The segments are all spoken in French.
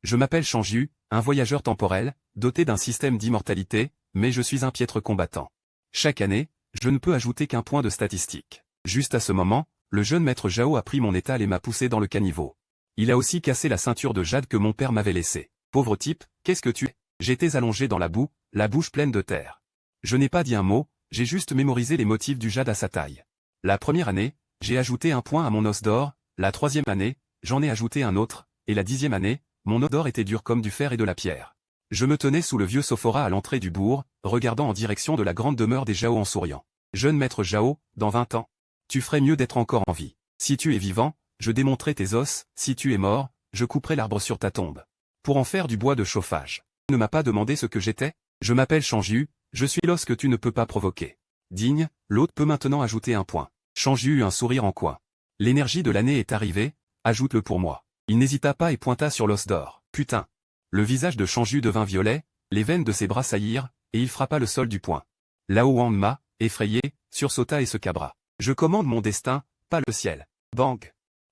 Je m'appelle Shangju, un voyageur temporel, doté d'un système d'immortalité, mais je suis un piètre combattant. Chaque année, je ne peux ajouter qu'un point de statistique. Juste à ce moment, le jeune maître Zhao a pris mon étal et m'a poussé dans le caniveau. Il a aussi cassé la ceinture de jade que mon père m'avait laissée. Pauvre type, qu'est-ce que tu es? J'étais allongé dans la boue, la bouche pleine de terre. Je n'ai pas dit un mot, j'ai juste mémorisé les motifs du jade à sa taille. La première année, j'ai ajouté un point à mon os d'or, la troisième année, j'en ai ajouté un autre, et la 10e année, mon os d'or était dur comme du fer et de la pierre. Je me tenais sous le vieux sophora à l'entrée du bourg, regardant en direction de la grande demeure des Zhao en souriant. Jeune maître Zhao, dans 20 ans, tu ferais mieux d'être encore en vie. Si tu es vivant, je démonterai tes os, si tu es mort, je couperai l'arbre sur ta tombe. Pour en faire du bois de chauffage. Tu ne m'as pas demandé ce que j'étais? Je m'appelle Shangju, je suis l'os que tu ne peux pas provoquer. Digne, l'hôte peut maintenant ajouter un point. Shangju eut un sourire en coin. L'énergie de l'année est arrivée, ajoute-le pour moi. Il n'hésita pas et pointa sur l'os d'or. Putain. Le visage de Shangju devint violet, les veines de ses bras saillirent, et il frappa le sol du poing. Lao Wangma, effrayé, sursauta et se cabra. Je commande mon destin, pas le ciel. Bang.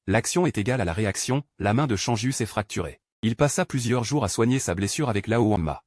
L'action est égale à la réaction, la main de Shangju s'est fracturée. Il passa plusieurs jours à soigner sa blessure avec Lao Wangma.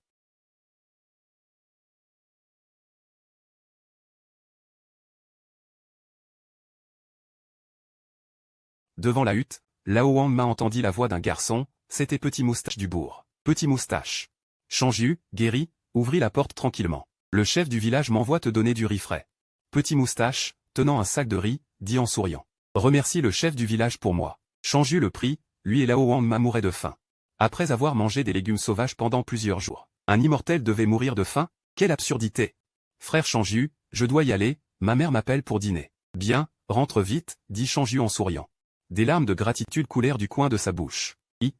Devant la hutte, Lao Wangma entendit la voix d'un garçon, c'était Petit Moustache du bourg. Petit Moustache. Shangju, guéri, ouvrit la porte tranquillement. Le chef du village m'envoie te donner du riz frais. Petit Moustache, tenant un sac de riz, dit en souriant. Remercie le chef du village pour moi. Shangju le prit, lui et Lao Wangma mouraient de faim. Après avoir mangé des légumes sauvages pendant plusieurs jours, un immortel devait mourir de faim? Quelle absurdité! Frère Shangju, je dois y aller, ma mère m'appelle pour dîner. Bien, rentre vite, dit Shangju en souriant. Des larmes de gratitude coulèrent du coin de sa bouche.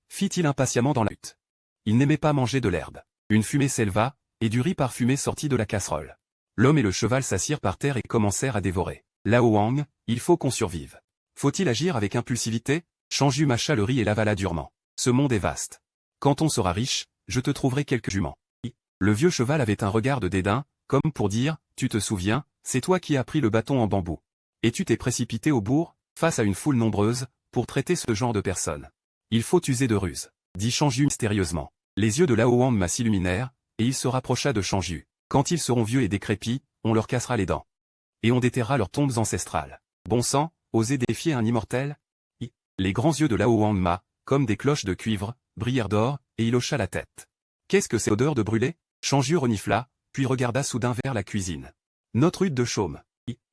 Fit-il impatiemment dans la hutte. Il n'aimait pas manger de l'herbe. Une fumée s'éleva, et du riz parfumé sortit de la casserole. L'homme et le cheval s'assirent par terre et commencèrent à dévorer. Lao Wang, il faut qu'on survive. Faut-il agir avec impulsivité? Shangju mâcha le riz et l'avala durement. Ce monde est vaste. Quand on sera riche, je te trouverai quelques juments. Le vieux cheval avait un regard de dédain, comme pour dire, tu te souviens, c'est toi qui as pris le bâton en bambou. Et tu t'es précipité au bourg, face à une foule nombreuse, pour traiter ce genre de personnes. Il faut user de ruse, dit Shangju mystérieusement. Les yeux de Lao Wangma s'illuminèrent, et il se rapprocha de Shangju. Quand ils seront vieux et décrépits, on leur cassera les dents. Et on déterrera leurs tombes ancestrales. Bon sang, oser défier un immortel? Les grands yeux de Lao Wangma, comme des cloches de cuivre, brillèrent d'or, et il hocha la tête. Qu'est-ce que c'est odeur de brûlé? Shangju renifla, puis regarda soudain vers la cuisine. Notre hutte de chaume.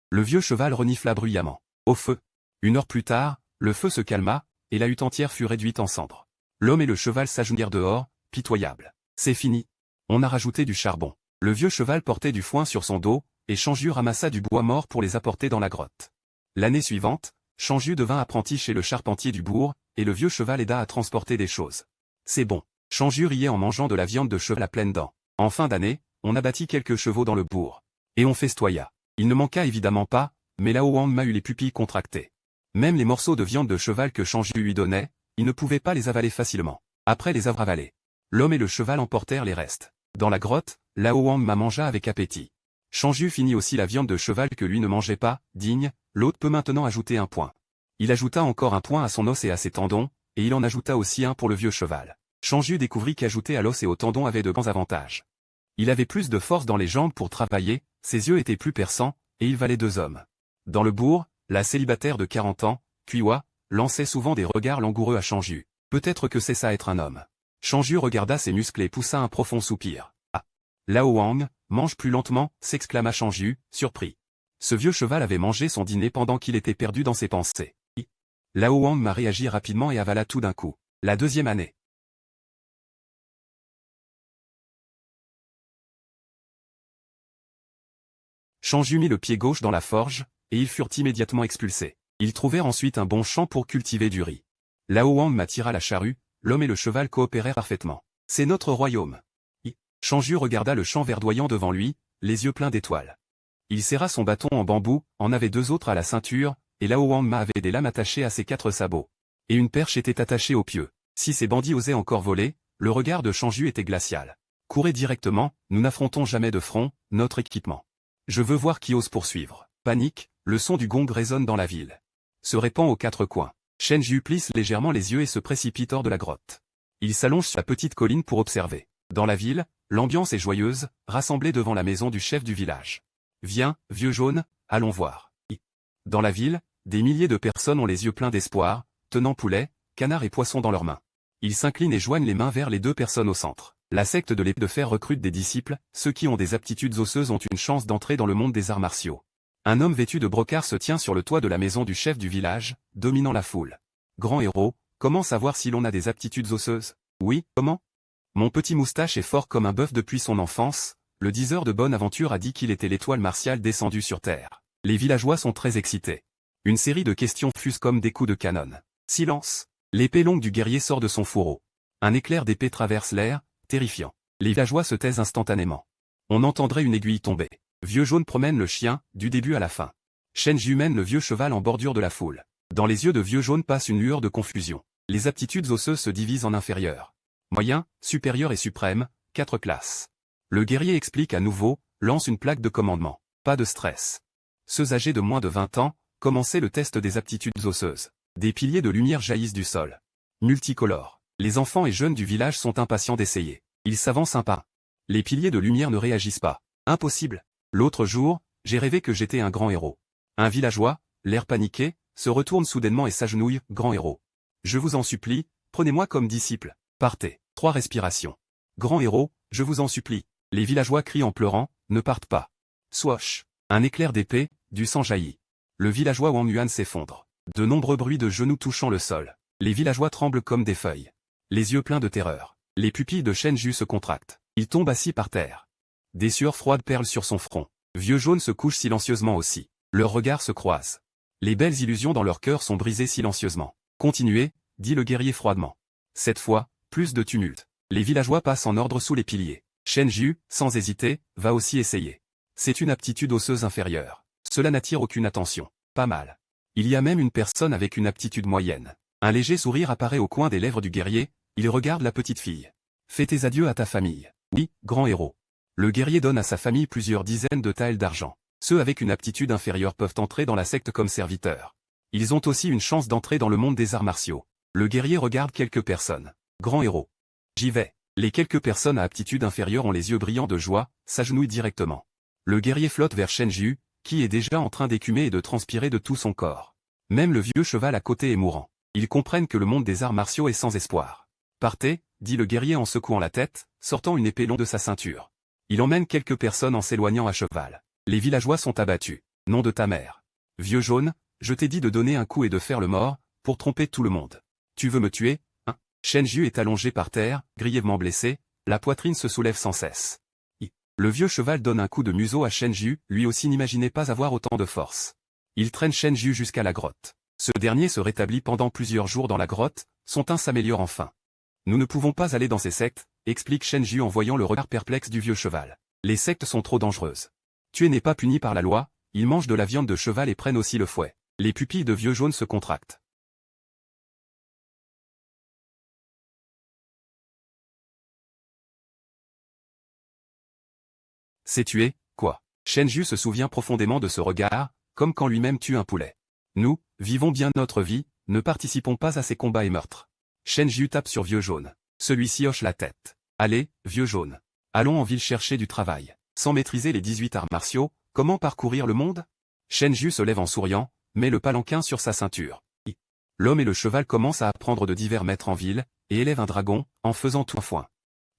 Le vieux cheval renifla bruyamment. Au feu. 1 heure plus tard, le feu se calma, et la hutte entière fut réduite en cendres. L'homme et le cheval s'agenouillèrent dehors, pitoyables. C'est fini. On a rajouté du charbon. Le vieux cheval portait du foin sur son dos, et Shangju ramassa du bois mort pour les apporter dans la grotte. L'année suivante, Shangju devint apprenti chez le charpentier du bourg, et le vieux cheval aida à transporter des choses. C'est bon. Shangju riait en mangeant de la viande de cheval à pleines dents. En fin d'année, on abattit quelques chevaux dans le bourg. Et on festoya. Il ne manqua évidemment pas, mais Lao Wangma eut les pupilles contractées. Même les morceaux de viande de cheval que Shangju lui donnait, il ne pouvait pas les avaler facilement. Après les avoir avalés, l'homme et le cheval emportèrent les restes. Dans la grotte, Lao Wangma mangea avec appétit. Shangju finit aussi la viande de cheval que lui ne mangeait pas, digne, l'hôte peut maintenant ajouter un point. Il ajouta encore un point à son os et à ses tendons, et il en ajouta aussi un pour le vieux cheval. Shangju découvrit qu'ajouter à l'os et aux tendons avait de grands avantages. Il avait plus de force dans les jambes pour travailler, ses yeux étaient plus perçants, et il valait 2 hommes. Dans le bourg, la célibataire de 40 ans, Kuiwa, lançait souvent des regards langoureux à Shangju. Peut-être que c'est ça être un homme. Shangju regarda ses muscles et poussa un profond soupir. Ah! Lao Wang, mange plus lentement, s'exclama Shangju, surpris. Ce vieux cheval avait mangé son dîner pendant qu'il était perdu dans ses pensées. Lao Wangma réagit rapidement et avala tout d'un coup. La 2e année. Shangju mit le pied gauche dans la forge, et ils furent immédiatement expulsés. Ils trouvèrent ensuite un bon champ pour cultiver du riz. Lao Wangma tira la charrue, l'homme et le cheval coopérèrent parfaitement. C'est notre royaume. Shangju regarda le champ verdoyant devant lui, les yeux pleins d'étoiles. Il serra son bâton en bambou, en avait 2 autres à la ceinture, et Lao Wangma avait des lames attachées à ses 4 sabots. Et une perche était attachée au pieu. Si ces bandits osaient encore voler, le regard de Shangju était glacial. Courez directement, nous n'affrontons jamais de front, notre équipement. Je veux voir qui ose poursuivre. Panique, le son du gong résonne dans la ville. Se répand aux 4 coins. Shangju plisse légèrement les yeux et se précipite hors de la grotte. Il s'allonge sur la petite colline pour observer. Dans la ville, l'ambiance est joyeuse, rassemblée devant la maison du chef du village. Viens, vieux jaune, allons voir. Dans la ville, des milliers de personnes ont les yeux pleins d'espoir, tenant poulets, canards et poissons dans leurs mains. Ils s'inclinent et joignent les mains vers les deux personnes au centre. La secte de l'épée de fer recrute des disciples, ceux qui ont des aptitudes osseuses ont une chance d'entrer dans le monde des arts martiaux. Un homme vêtu de brocart se tient sur le toit de la maison du chef du village, dominant la foule. Grand héros, comment savoir si l'on a des aptitudes osseuses? Oui, comment? Mon petit moustache est fort comme un bœuf depuis son enfance, le diseur de bonne aventure a dit qu'il était l'étoile martiale descendue sur terre. Les villageois sont très excités. Une série de questions fusent comme des coups de canon. Silence. L'épée longue du guerrier sort de son fourreau. Un éclair d'épée traverse l'air, terrifiant. Les villageois se taisent instantanément. On entendrait une aiguille tomber. Vieux jaune promène le chien, du début à la fin. Shenju mène le vieux cheval en bordure de la foule. Dans les yeux de vieux jaune passe une lueur de confusion. Les aptitudes osseuses se divisent en inférieurs. Moyen, supérieur et suprême, 4 classes. Le guerrier explique à nouveau, lance une plaque de commandement. Pas de stress. Ceux âgés de moins de 20 ans, commencez le test des aptitudes osseuses. Des piliers de lumière jaillissent du sol. Multicolores. Les enfants et jeunes du village sont impatients d'essayer. Ils s'avancent un pas. Les piliers de lumière ne réagissent pas. Impossible. L'autre jour, j'ai rêvé que j'étais un grand héros. Un villageois, l'air paniqué, se retourne soudainement et s'agenouille, grand héros. Je vous en supplie, prenez-moi comme disciple. Partez. 3 respirations. Grand héros, je vous en supplie. Les villageois crient en pleurant, ne partent pas. Swash. Un éclair d'épée, du sang jaillit. Le villageois Wang Yuan s'effondre. De nombreux bruits de genoux touchant le sol. Les villageois tremblent comme des feuilles. Les yeux pleins de terreur. Les pupilles de Shenju se contractent. Il tombe assis par terre. Des sueurs froides perlent sur son front. Vieux jaune se couche silencieusement aussi. Leurs regards se croisent. Les belles illusions dans leur cœur sont brisées silencieusement. Continuez, dit le guerrier froidement. Cette fois, plus de tumulte. Les villageois passent en ordre sous les piliers. Shenju, sans hésiter, va aussi essayer. C'est une aptitude osseuse inférieure. Cela n'attire aucune attention. Pas mal. Il y a même une personne avec une aptitude moyenne. Un léger sourire apparaît au coin des lèvres du guerrier, il regarde la petite fille. Fais tes adieux à ta famille. Oui, grand héros. Le guerrier donne à sa famille plusieurs dizaines de taels d'argent. Ceux avec une aptitude inférieure peuvent entrer dans la secte comme serviteurs. Ils ont aussi une chance d'entrer dans le monde des arts martiaux. Le guerrier regarde quelques personnes. Grand héros. J'y vais. Les quelques personnes à aptitude inférieure ont les yeux brillants de joie, s'agenouillent directement. Le guerrier flotte vers Shenju, qui est déjà en train d'écumer et de transpirer de tout son corps. Même le vieux cheval à côté est mourant. Ils comprennent que le monde des arts martiaux est sans espoir. Partez, dit le guerrier en secouant la tête, sortant une épée longue de sa ceinture. Il emmène quelques personnes en s'éloignant à cheval. Les villageois sont abattus. Nom de ta mère. Vieux jaune, je t'ai dit de donner un coup et de faire le mort, pour tromper tout le monde. Tu veux me tuer, hein? Shenju est allongé par terre, grièvement blessé, la poitrine se soulève sans cesse. Le vieux cheval donne un coup de museau à Shenju, lui aussi n'imaginait pas avoir autant de force. Il traîne Shenju jusqu'à la grotte. Ce dernier se rétablit pendant plusieurs jours dans la grotte, son teint s'améliore enfin. Nous ne pouvons pas aller dans ces sectes, explique Shenju en voyant le regard perplexe du vieux cheval. Les sectes sont trop dangereuses. Tuer n'est pas puni par la loi, ils mangent de la viande de cheval et prennent aussi le fouet. Les pupilles de vieux jaune se contractent. C'est tué, quoi? Shenju se souvient profondément de ce regard, comme quand lui-même tue un poulet. Nous, vivons bien notre vie, ne participons pas à ces combats et meurtres. Shenju tape sur vieux jaune. Celui-ci hoche la tête. Allez, vieux jaune. Allons en ville chercher du travail. Sans maîtriser les 18 arts martiaux, comment parcourir le monde? Shenju se lève en souriant, met le palanquin sur sa ceinture. L'homme et le cheval commencent à apprendre de divers maîtres en ville, et élèvent un dragon, en faisant tout un foin.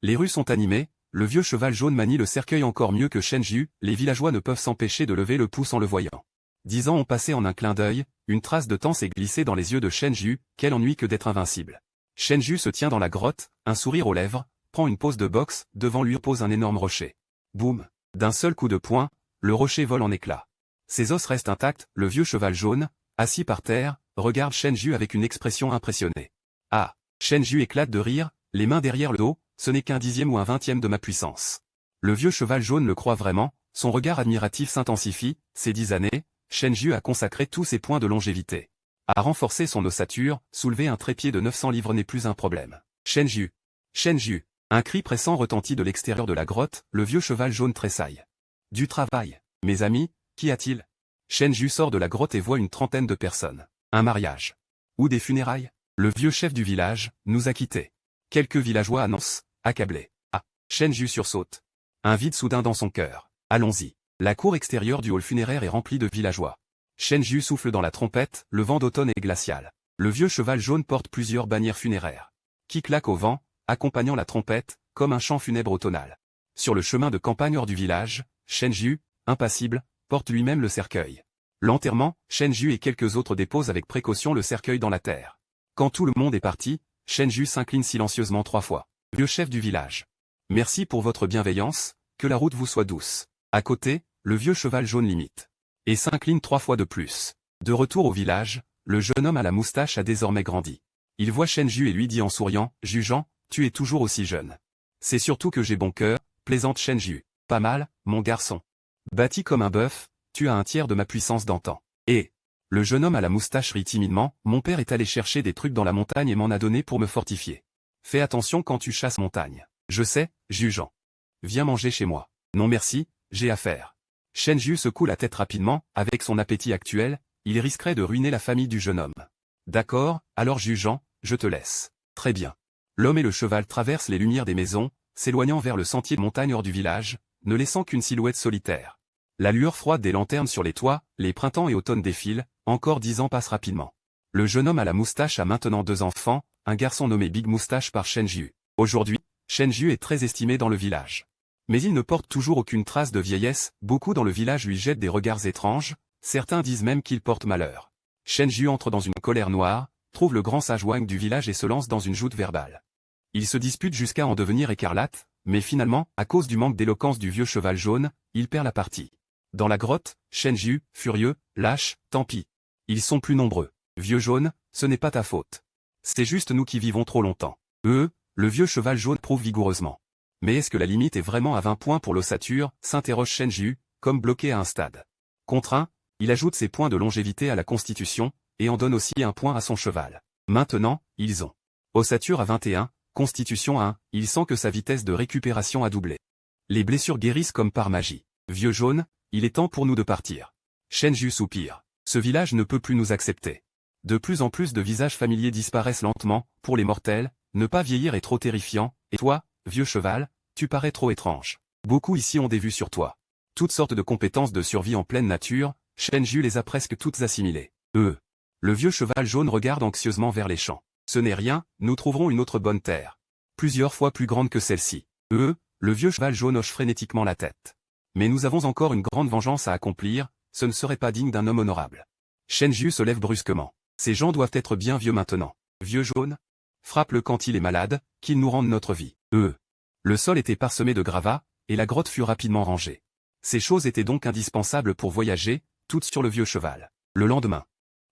Les rues sont animées, le vieux cheval jaune manie le cercueil encore mieux que Shenju, les villageois ne peuvent s'empêcher de lever le pouce en le voyant. 10 ans ont passé en un clin d'œil, une trace de temps s'est glissée dans les yeux de Shenju, quel ennui que d'être invincible. Shenju se tient dans la grotte, un sourire aux lèvres, prend une pose de boxe, devant lui pose un énorme rocher. Boum! D'un seul coup de poing, le rocher vole en éclats. Ses os restent intacts, le vieux cheval jaune, assis par terre, regarde Shenju avec une expression impressionnée. Ah! Shenju éclate de rire, les mains derrière le dos, ce n'est qu'un 10e ou un 20e de ma puissance. Le vieux cheval jaune le croit vraiment, son regard admiratif s'intensifie, ces 10 années, Shenju a consacré tous ses points de longévité. À renforcer son ossature, soulever un trépied de 900 livres n'est plus un problème. Shenju! Shenju! Un cri pressant retentit de l'extérieur de la grotte, le vieux cheval jaune tressaille. Du travail. Mes amis, qu'y a-t-il? Shenju sort de la grotte et voit une trentaine de personnes. Un mariage. Ou des funérailles? Le vieux chef du village nous a quittés. Quelques villageois annoncent, accablés. Ah. Shenju sursaute. Un vide soudain dans son cœur. Allons-y. La cour extérieure du hall funéraire est remplie de villageois. Shenju souffle dans la trompette, le vent d'automne est glacial. Le vieux cheval jaune porte plusieurs bannières funéraires, qui claquent au vent, accompagnant la trompette, comme un chant funèbre automnal. Sur le chemin de campagne hors du village, Shenju, impassible, porte lui-même le cercueil. L'enterrement, Shenju et quelques autres déposent avec précaution le cercueil dans la terre. Quand tout le monde est parti, Shenju s'incline silencieusement 3 fois. Vieux chef du village. Merci pour votre bienveillance, que la route vous soit douce. À côté, le vieux cheval jaune limite. Et s'incline 3 fois de plus. De retour au village, le jeune homme à la moustache a désormais grandi. Il voit Shenju et lui dit en souriant, jugeant, tu es toujours aussi jeune. C'est surtout que j'ai bon cœur, plaisante Shenju. Pas mal, mon garçon. Bâti comme un bœuf, tu as un tiers de ma puissance d'antan. Et le jeune homme à la moustache rit timidement, mon père est allé chercher des trucs dans la montagne et m'en a donné pour me fortifier. Fais attention quand tu chasses montagne. Je sais, jugeant. Viens manger chez moi. Non merci, j'ai affaire. Shenju secoue la tête rapidement, avec son appétit actuel, il risquerait de ruiner la famille du jeune homme. D'accord, alors jugeant, je te laisse. Très bien. L'homme et le cheval traversent les lumières des maisons, s'éloignant vers le sentier de montagne hors du village, ne laissant qu'une silhouette solitaire. La lueur froide des lanternes sur les toits, les printemps et automnes défilent, encore 10 ans passent rapidement. Le jeune homme à la moustache a maintenant 2 enfants, un garçon nommé Big Moustache par Shenju. Aujourd'hui, Shenju est très estimé dans le village. Mais il ne porte toujours aucune trace de vieillesse, beaucoup dans le village lui jettent des regards étranges, certains disent même qu'il porte malheur. Shenju entre dans une colère noire, trouve le grand sage Wang du village et se lance dans une joute verbale. Il se dispute jusqu'à en devenir écarlate, mais finalement, à cause du manque d'éloquence du vieux cheval jaune, il perd la partie. Dans la grotte, Shenju, furieux, lâche, tant pis. Ils sont plus nombreux. Vieux jaune, ce n'est pas ta faute. C'est juste nous qui vivons trop longtemps. Le vieux cheval jaune prouve vigoureusement. Mais est-ce que la limite est vraiment à 20 points pour l'ossature, s'interroge Shenju, comme bloqué à un stade. Contraint, il ajoute ses points de longévité à la constitution, et en donne aussi un point à son cheval. Maintenant, ils ont ossature à 21, constitution à 1, il sent que sa vitesse de récupération a doublé. Les blessures guérissent comme par magie. Vieux jaune, il est temps pour nous de partir. Shenju soupire. Ce village ne peut plus nous accepter. De plus en plus de visages familiers disparaissent lentement, pour les mortels, ne pas vieillir est trop terrifiant, et toi, vieux cheval, tu parais trop étrange. Beaucoup ici ont des vues sur toi. Toutes sortes de compétences de survie en pleine nature, Shenju les a presque toutes assimilées. Le vieux cheval jaune regarde anxieusement vers les champs. Ce n'est rien, nous trouverons une autre bonne terre. Plusieurs fois plus grande que celle-ci. Le vieux cheval jaune hoche frénétiquement la tête. Mais nous avons encore une grande vengeance à accomplir, ce ne serait pas digne d'un homme honorable. Shenju se lève brusquement. Ces gens doivent être bien vieux maintenant. Vieux jaune? Frappe-le quand il est malade, qu'il nous rende notre vie. Le sol était parsemé de gravats, et la grotte fut rapidement rangée. Ces choses étaient donc indispensables pour voyager, toutes sur le vieux cheval. Le lendemain,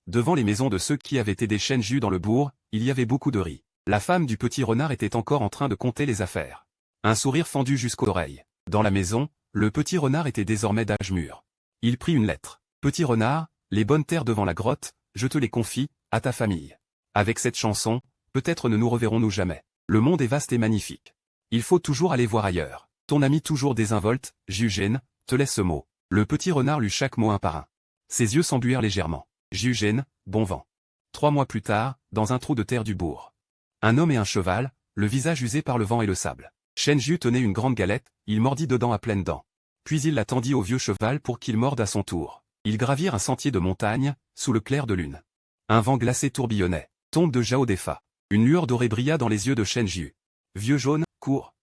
devant les maisons de ceux qui avaient aidé Shenju dans le bourg, il y avait beaucoup de riz. La femme du petit renard était encore en train de compter les affaires. Un sourire fendu jusqu'aux oreilles. Dans la maison, le petit renard était désormais d'âge mûr. Il prit une lettre. Petit renard, les bonnes terres devant la grotte, je te les confie, à ta famille. Avec cette chanson, peut-être ne nous reverrons-nous jamais. Le monde est vaste et magnifique. Il faut toujours aller voir ailleurs. Ton ami toujours désinvolte, Jugène, te laisse ce mot. Le petit renard lut chaque mot un par un. Ses yeux s'embuèrent légèrement. Jugène, bon vent. 3 mois plus tard, dans un trou de terre du bourg. Un homme et un cheval, le visage usé par le vent et le sable. Shenju tenait une grande galette, il mordit dedans à pleines dents. Puis il la tendit au vieux cheval pour qu'il morde à son tour. Ils gravirent un sentier de montagne, sous le clair de lune. Un vent glacé tourbillonnait. Tombe de Zhao Defa. Une lueur dorée brilla dans les yeux de Shenju. Vieux jaune, cours,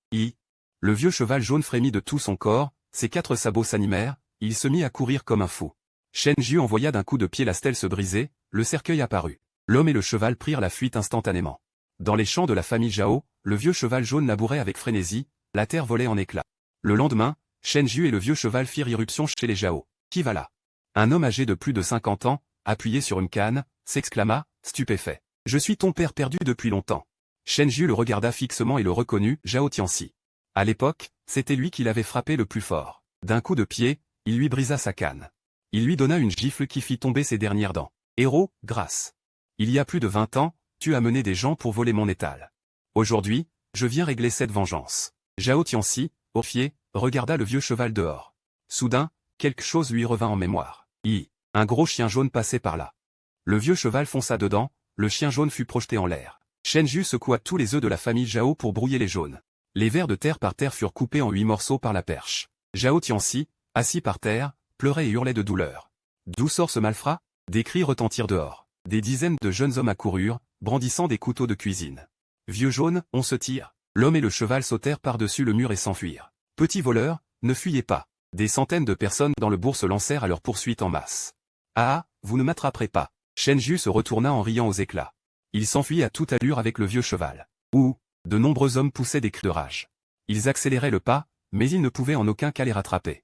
Le vieux cheval jaune frémit de tout son corps, ses 4 sabots s'animèrent, il se mit à courir comme un fou. Shenju envoya d'un coup de pied la stèle se briser, le cercueil apparut. L'homme et le cheval prirent la fuite instantanément. Dans les champs de la famille Zhao, le vieux cheval jaune labourait avec frénésie, la terre volait en éclats. Le lendemain, Shenju et le vieux cheval firent irruption chez les Zhao. Qui va là? Un homme âgé de plus de 50 ans, appuyé sur une canne, s'exclama, stupéfait. Je suis ton père perdu depuis longtemps. Shenju le regarda fixement et le reconnut, Zhao Tianxi. À l'époque, c'était lui qui l'avait frappé le plus fort. D'un coup de pied, il lui brisa sa canne. Il lui donna une gifle qui fit tomber ses dernières dents. Héros, grâce. Il y a plus de 20 ans, tu as mené des gens pour voler mon étal. Aujourd'hui, je viens régler cette vengeance. Zhao Tianxi, horrifié, regarda le vieux cheval dehors. Soudain, quelque chose lui revint en mémoire. Un gros chien jaune passait par là. Le vieux cheval fonça dedans, le chien jaune fut projeté en l'air. Shenju secoua tous les œufs de la famille Zhao pour brouiller les jaunes. Les vers de terre par terre furent coupés en 8 morceaux par la perche. Zhao Tianxi, assis par terre, pleurait et hurlait de douleur. D'où sort ce malfrat? Des cris retentirent dehors. Des dizaines de jeunes hommes accoururent, brandissant des couteaux de cuisine. Vieux jaune, on se tire. L'homme et le cheval sautèrent par-dessus le mur et s'enfuirent. Petits voleurs, ne fuyez pas. Des centaines de personnes dans le bourg se lancèrent à leur poursuite en masse. Ah, vous ne m'attraperez pas. Shenju se retourna en riant aux éclats. Il s'enfuit à toute allure avec le vieux cheval. Ouh, de nombreux hommes poussaient des cris de rage. Ils accéléraient le pas, mais ils ne pouvaient en aucun cas les rattraper.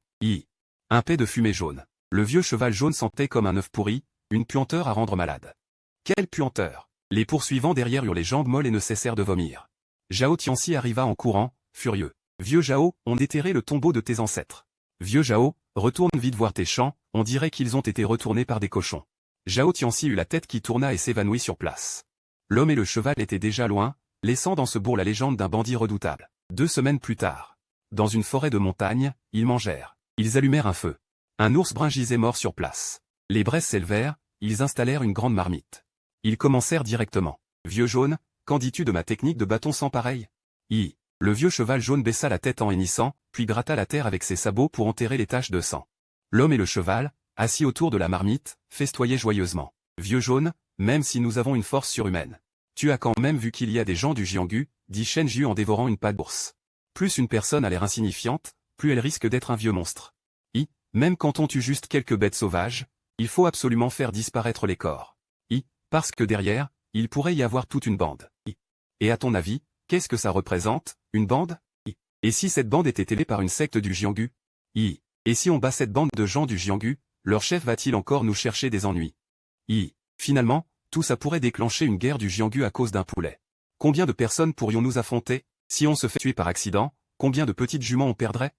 Un pet de fumée jaune. Le vieux cheval jaune sentait comme un œuf pourri, une puanteur à rendre malade. Quelle puanteur! Les poursuivants derrière eurent les jambes molles et ne cessèrent de vomir. Zhao Tianxi arriva en courant, furieux. Vieux Zhao, on déterrait le tombeau de tes ancêtres. Vieux Zhao, retourne vite voir tes champs, on dirait qu'ils ont été retournés par des cochons. Zhao Tianxi eut la tête qui tourna et s'évanouit sur place. L'homme et le cheval étaient déjà loin, laissant dans ce bourg la légende d'un bandit redoutable. 2 semaines plus tard, dans une forêt de montagne, ils mangèrent. Ils allumèrent un feu. Un ours brun gisait mort sur place. Les braises s'élevèrent, ils installèrent une grande marmite. Ils commencèrent directement. Vieux jaune, qu'en dis-tu de ma technique de bâton sans pareil? Le vieux cheval jaune baissa la tête en hennissant, puis gratta la terre avec ses sabots pour enterrer les taches de sang. L'homme et le cheval, assis autour de la marmite, festoyaient joyeusement. Vieux jaune, même si nous avons une force surhumaine. Tu as quand même vu qu'il y a des gens du Jianghu, dit Shenju en dévorant une patte d'ours. Plus une personne a l'air insignifiante, plus elle risque d'être un vieux monstre. Même quand on tue juste quelques bêtes sauvages, il faut absolument faire disparaître les corps. Parce que derrière, il pourrait y avoir toute une bande. Et à ton avis, qu'est-ce que ça représente, une bande? Et si cette bande était aidée par une secte du Jianghu? Et si on bat cette bande de gens du Jianghu, leur chef va-t-il encore nous chercher des ennuis? Finalement, tout ça pourrait déclencher une guerre du Jianghu à cause d'un poulet. Combien de personnes pourrions-nous affronter? Si on se fait tuer par accident, combien de petites juments on perdrait?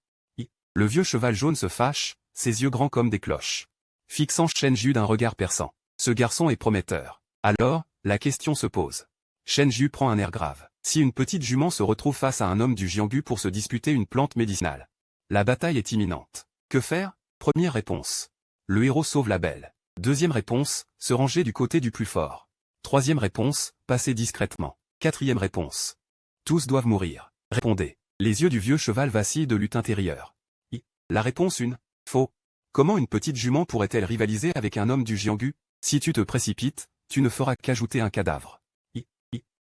Le vieux cheval jaune se fâche, ses yeux grands comme des cloches. Fixant Shenju d'un regard perçant. Ce garçon est prometteur. Alors, la question se pose. Shenju prend un air grave. Si une petite jument se retrouve face à un homme du Jianghu pour se disputer une plante médicinale. La bataille est imminente. Que faire? Première réponse. Le héros sauve la belle. Deuxième réponse, se ranger du côté du plus fort. Troisième réponse, passer discrètement. Quatrième réponse. Tous doivent mourir. Répondez. Les yeux du vieux cheval vacillent de lutte intérieure. La réponse 1. Faux. Comment une petite jument pourrait-elle rivaliser avec un homme du Jianghu? Si tu te précipites, tu ne feras qu'ajouter un cadavre.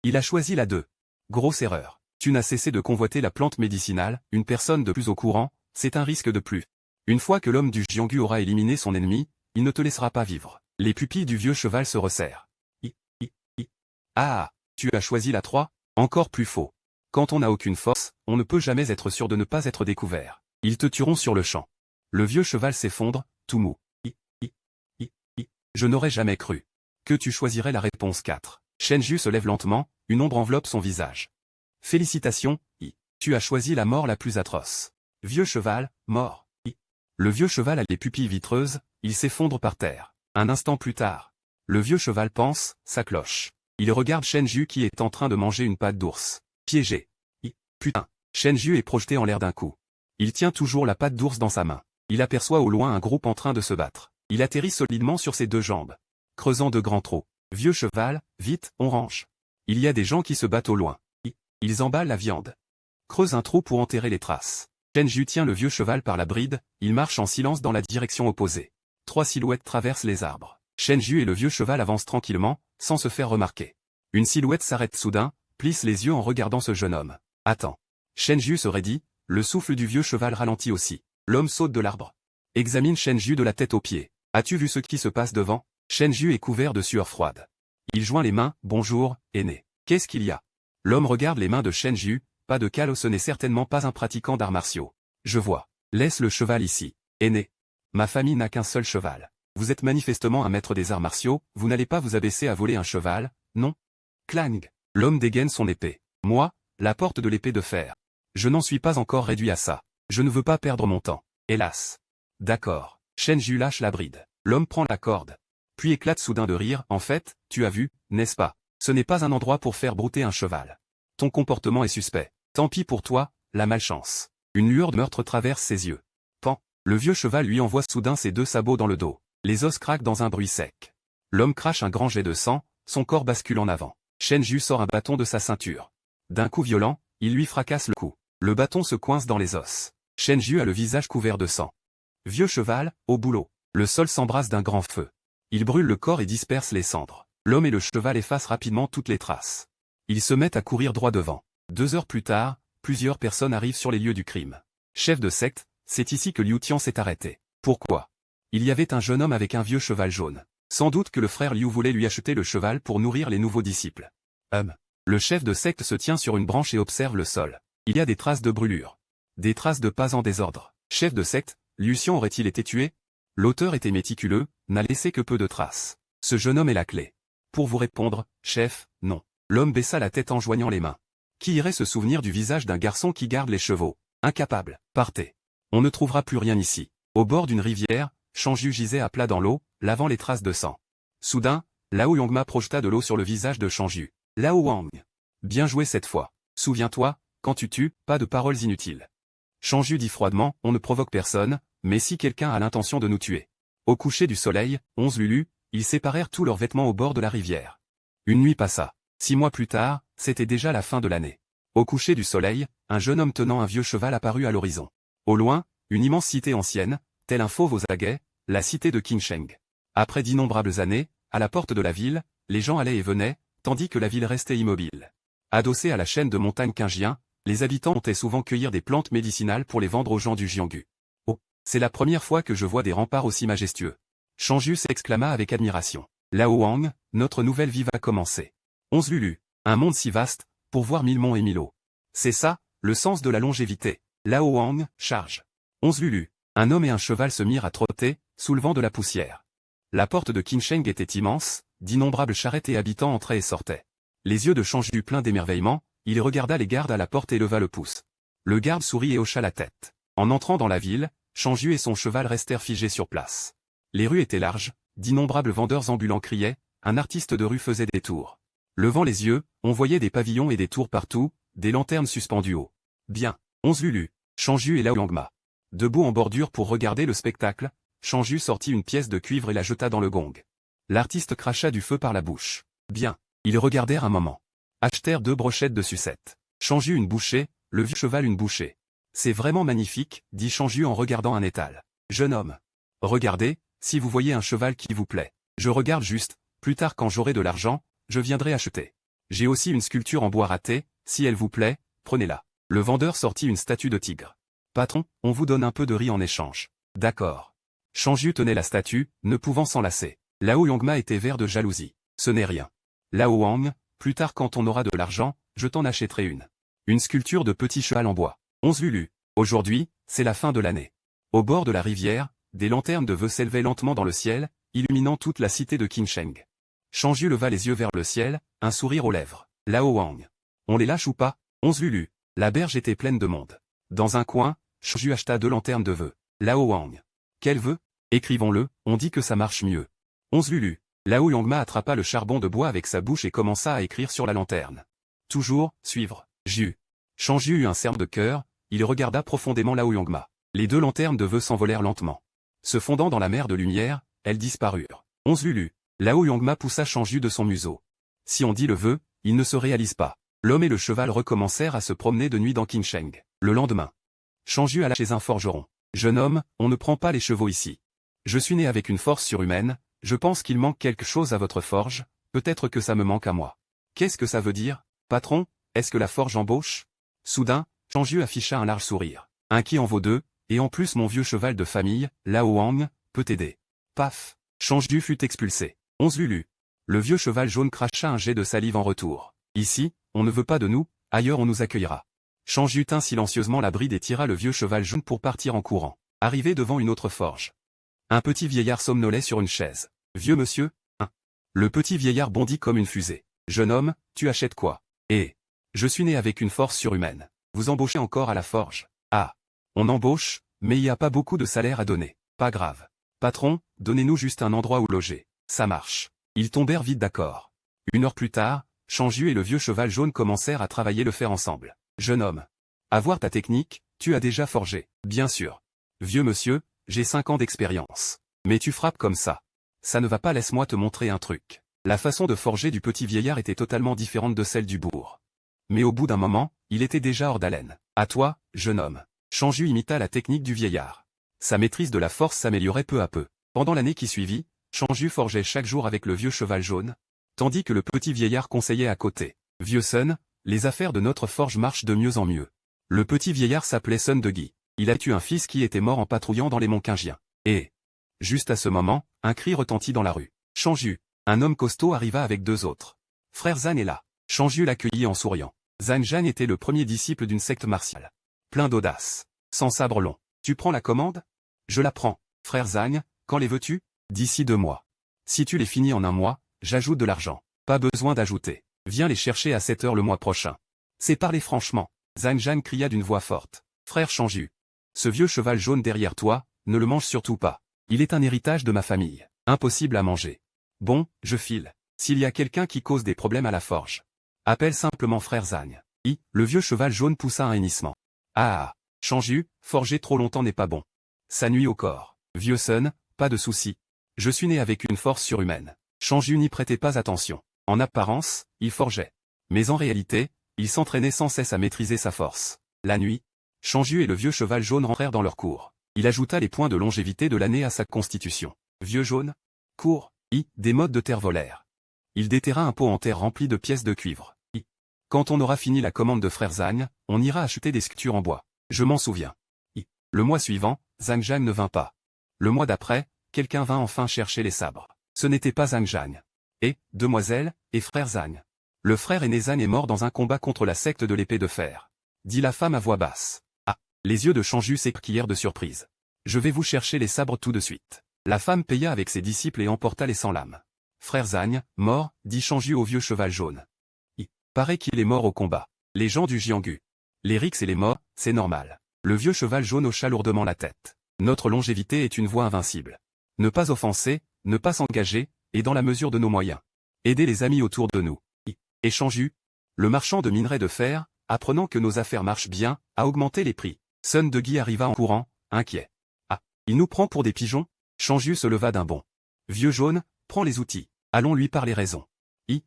Il a choisi la 2. Grosse erreur. Tu n'as cessé de convoiter la plante médicinale, une personne de plus au courant, c'est un risque de plus. Une fois que l'homme du Jianghu aura éliminé son ennemi, il ne te laissera pas vivre. Les pupilles du vieux cheval se resserrent. Ah, tu as choisi la 3? Encore plus faux. Quand on n'a aucune force, on ne peut jamais être sûr de ne pas être découvert. Ils te tueront sur le champ. Le vieux cheval s'effondre, tout mou. Je n'aurais jamais cru que tu choisirais la réponse 4. Shenju se lève lentement, une ombre enveloppe son visage. Félicitations, tu as choisi la mort la plus atroce. Vieux cheval, mort. Le vieux cheval a les pupilles vitreuses, il s'effondre par terre. Un instant plus tard. Le vieux cheval pense, sa cloche. Il regarde Shenju qui est en train de manger une patte d'ours. Piégé. Putain. Shenju est projeté en l'air d'un coup. Il tient toujours la patte d'ours dans sa main. Il aperçoit au loin un groupe en train de se battre. Il atterrit solidement sur ses 2 jambes. Creusant de grands trous. Vieux cheval, vite, on range. Il y a des gens qui se battent au loin. Ils emballent la viande. Creuse un trou pour enterrer les traces. Shenju tient le vieux cheval par la bride, il marche en silence dans la direction opposée. 3 silhouettes traversent les arbres. Shenju et le vieux cheval avancent tranquillement, sans se faire remarquer. Une silhouette s'arrête soudain, plisse les yeux en regardant ce jeune homme. Attends. Shenju se raidit, le souffle du vieux cheval ralentit aussi. L'homme saute de l'arbre. Examine Shenju de la tête aux pieds. As-tu vu ce qui se passe devant? Shenju est couvert de sueur froide. Il joint les mains, bonjour, aîné. Qu'est-ce qu'il y a? L'homme regarde les mains de Shenju, pas de calme, ce n'est certainement pas un pratiquant d'arts martiaux. Je vois. Laisse le cheval ici, aîné. Ma famille n'a qu'un seul cheval. Vous êtes manifestement un maître des arts martiaux, vous n'allez pas vous abaisser à voler un cheval, non? Clang. L'homme dégaine son épée. Moi, la porte de l'épée de fer. Je n'en suis pas encore réduit à ça. Je ne veux pas perdre mon temps. Hélas. D'accord. Shenju lâche la bride. L'homme prend la corde. Puis éclate soudain de rire. En fait, tu as vu, n'est-ce pas? Ce n'est pas un endroit pour faire brouter un cheval. Ton comportement est suspect. Tant pis pour toi, la malchance. Une lueur de meurtre traverse ses yeux. Pan. Le vieux cheval lui envoie soudain ses 2 sabots dans le dos. Les os craquent dans un bruit sec. L'homme crache un grand jet de sang, son corps bascule en avant. Shenju sort un bâton de sa ceinture. D'un coup violent, il lui fracasse le cou. Le bâton se coince dans les os. Shenju a le visage couvert de sang. Vieux cheval, au boulot. Le sol s'embrase d'un grand feu. Il brûle le corps et disperse les cendres. L'homme et le cheval effacent rapidement toutes les traces. Ils se mettent à courir droit devant. 2 heures plus tard, plusieurs personnes arrivent sur les lieux du crime. Chef de secte, c'est ici que Liu Tian s'est arrêté. Pourquoi? Il y avait un jeune homme avec un vieux cheval jaune. Sans doute que le frère Liu voulait lui acheter le cheval pour nourrir les nouveaux disciples. Le chef de secte se tient sur une branche et observe le sol. Il y a des traces de brûlure. Des traces de pas en désordre. Chef de secte, Liu Xian aurait-il été tué? L'auteur était méticuleux, n'a laissé que peu de traces. Ce jeune homme est la clé. Pour vous répondre, chef, non. L'homme baissa la tête en joignant les mains. Qui irait se souvenir du visage d'un garçon qui garde les chevaux? Incapable. Partez. On ne trouvera plus rien ici. Au bord d'une rivière, Shenju gisait à plat dans l'eau, lavant les traces de sang. Soudain, Lao Yongma projeta de l'eau sur le visage de Shenju. Lao Wang. Bien joué cette fois. Souviens-toi, quand tu tues, pas de paroles inutiles. Shenju dit froidement, on ne provoque personne, mais si quelqu'un a l'intention de nous tuer. Au coucher du soleil, 11 lulus, ils séparèrent tous leurs vêtements au bord de la rivière. Une nuit passa. 6 mois plus tard, c'était déjà la fin de l'année. Au coucher du soleil, un jeune homme tenant un vieux cheval apparut à l'horizon. Au loin, une immense cité ancienne, tel un fauve aux aguets, la cité de Qinsheng. Après d'innombrables années, à la porte de la ville, les gens allaient et venaient, tandis que la ville restait immobile. Adossée à la chaîne de montagnes Qinjian, les habitants montaient souvent cueillir des plantes médicinales pour les vendre aux gens du Jianghu. Oh, c'est la première fois que je vois des remparts aussi majestueux. Shenju s'exclama avec admiration. Lao Wang, notre nouvelle vie va commencer. 11 lulus. Un monde si vaste, pour voir 1000 monts et 1000 eaux. C'est ça, le sens de la longévité. Lao Wang, charge. 11 lulus. Un homme et un cheval se mirent à trotter, soulevant de la poussière. La porte de Qinsheng était immense, d'innombrables charrettes et habitants entraient et sortaient. Les yeux de Shenju pleins d'émerveillement, il regarda les gardes à la porte et leva le pouce. Le garde sourit et hocha la tête. En entrant dans la ville, Shenju et son cheval restèrent figés sur place. Les rues étaient larges, d'innombrables vendeurs ambulants criaient, un artiste de rue faisait des tours. Levant les yeux, on voyait des pavillons et des tours partout, des lanternes suspendues haut. Bien, 11 lulus, Shenju et Lao Yongma. Debout en bordure pour regarder le spectacle, Shenju sortit une pièce de cuivre et la jeta dans le gong. L'artiste cracha du feu par la bouche. Bien, ils regardèrent un moment. Achetèrent 2 brochettes de sucette. Shenju une bouchée, le vieux cheval une bouchée. C'est vraiment magnifique, dit Shenju en regardant un étal. Jeune homme. Regardez, si vous voyez un cheval qui vous plaît. Je regarde juste, plus tard quand j'aurai de l'argent, je viendrai acheter. J'ai aussi une sculpture en bois raté, si elle vous plaît, prenez-la. Le vendeur sortit une statue de tigre. Patron, on vous donne un peu de riz en échange. D'accord. Shenju tenait la statue, ne pouvant s'en lasser. Lao Yongma était vert de jalousie. Ce n'est rien. Lao Wang, plus tard quand on aura de l'argent, je t'en achèterai une. Une sculpture de petit cheval en bois. 11 lulus. Aujourd'hui, c'est la fin de l'année. Au bord de la rivière, des lanternes de vœux s'élevaient lentement dans le ciel, illuminant toute la cité de Qinsheng. Shenju leva les yeux vers le ciel, un sourire aux lèvres. Lao Wang. On les lâche ou pas? 11 lulus. La berge était pleine de monde. Dans un coin, Shenju acheta 2 lanternes de vœux. Lao Wang. Quel vœu? Écrivons-le, on dit que ça marche mieux. 11 lulus. Lao Yongma attrapa le charbon de bois avec sa bouche et commença à écrire sur la lanterne. Toujours, suivre. Ju. Shenju eut un cercle de cœur, il regarda profondément Lao Yongma. Les 2 lanternes de vœux s'envolèrent lentement. Se fondant dans la mer de lumière, elles disparurent. 11 lulus. Lao Yongma poussa Shenju de son museau. Si on dit le vœu, il ne se réalise pas. L'homme et le cheval recommencèrent à se promener de nuit dans Qinsheng. Le lendemain, Shenju alla chez un forgeron. Jeune homme, on ne prend pas les chevaux ici. Je suis né avec une force surhumaine, je pense qu'il manque quelque chose à votre forge, peut-être que ça me manque à moi. Qu'est-ce que ça veut dire, patron? Est-ce que la forge embauche? Soudain, Shenju afficha un large sourire. Un qui en vaut 2, et en plus mon vieux cheval de famille, Lao Wang, peut t'aider. Paf! Shenju fut expulsé. 11 lulus. Le vieux cheval jaune cracha un jet de salive en retour. Ici, on ne veut pas de nous, ailleurs on nous accueillera. Shenju tint silencieusement la bride et tira le vieux cheval jaune pour partir en courant. Arrivé devant une autre forge. Un petit vieillard somnolait sur une chaise. Vieux monsieur, hein. Le petit vieillard bondit comme une fusée. Jeune homme, tu achètes quoi? Eh. Je suis né avec une force surhumaine. Vous embauchez encore à la forge? Ah. On embauche, mais il n'y a pas beaucoup de salaire à donner. Pas grave. Patron, donnez-nous juste un endroit où loger. Ça marche. Ils tombèrent vite d'accord. 1 heure plus tard, Shenju et le vieux cheval jaune commencèrent à travailler le fer ensemble. Jeune homme. À voir ta technique, tu as déjà forgé. Bien sûr. Vieux monsieur, j'ai 5 ans d'expérience. Mais tu frappes comme ça. Ça ne va pas, laisse-moi te montrer un truc. La façon de forger du petit vieillard était totalement différente de celle du bourg. Mais au bout d'un moment, il était déjà hors d'haleine. À toi, jeune homme. Shanju imita la technique du vieillard. Sa maîtrise de la force s'améliorait peu à peu. Pendant l'année qui suivit, Shanju forgeait chaque jour avec le vieux cheval jaune, tandis que le petit vieillard conseillait à côté. Vieux Sun, les affaires de notre forge marchent de mieux en mieux. Le petit vieillard s'appelait Sun de Guy. Il a eu un fils qui était mort en patrouillant dans les monts Qingiens. Et, juste à ce moment, un cri retentit dans la rue. Shanju, un homme costaud arriva avec deux autres. Frère Zhang est là. Shanju l'accueillit en souriant. Zhang Zhan était le premier disciple d'une secte martiale. Plein d'audace. Sans sabre long. Tu prends la commande? Je la prends. Frère Zhang, quand les veux-tu? D'ici 2 mois. Si tu les finis en 1 mois, j'ajoute de l'argent. Pas besoin d'ajouter. Viens les chercher à 7 heures le mois prochain. C'est parler franchement. Zhang Zhan cria d'une voix forte. Frère Shanju. Ce vieux cheval jaune derrière toi, ne le mange surtout pas. Il est un héritage de ma famille. Impossible à manger. Bon, je file. S'il y a quelqu'un qui cause des problèmes à la forge, appelle simplement frère Zhang. Le vieux cheval jaune poussa un hennissement. Ah, Shanju, forger trop longtemps n'est pas bon. Ça nuit au corps. Vieux Sun, pas de souci. Je suis né avec une force surhumaine. Shanju n'y prêtait pas attention. En apparence, il forgeait. Mais en réalité, il s'entraînait sans cesse à maîtriser sa force. La nuit, Shanju et le vieux cheval jaune rentrèrent dans leur cour. Il ajouta les points de longévité de l'année à sa constitution. Vieux jaune, cours, des modes de terre volèrent. Il déterra un pot en terre rempli de pièces de cuivre. Quand on aura fini la commande de frère Zhang, on ira acheter des sculptures en bois. Je m'en souviens. Le mois suivant, Zhang Zhan ne vint pas. Le mois d'après, quelqu'un vint enfin chercher les sabres. Ce n'était pas Zhang Zhan. Et, demoiselle, et frère Zhang. Le frère aîné Zhang est mort dans un combat contre la secte de l'épée de fer. Dit la femme à voix basse. Ah, les yeux de Shanju s'écarquillèrent de surprise. Je vais vous chercher les sabres tout de suite. La femme paya avec ses disciples et emporta les 100 lames. Frère Zhang, mort, dit Shanju au vieux cheval jaune. Paraît qu'il est mort au combat. Les gens du Jianghu. Les rixes et les morts, c'est normal. Le vieux cheval jaune hocha lourdement la tête. Notre longévité est une voie invincible. Ne pas offenser, ne pas s'engager, et dans la mesure de nos moyens. Aider les amis autour de nous. Et Shanju, le marchand de minerais de fer, apprenant que nos affaires marchent bien, a augmenté les prix. Sun de Guy arriva en courant, inquiet. Ah, il nous prend pour des pigeons? Shanju se leva d'un bond. Vieux jaune, prends les outils. Allons lui parler raison.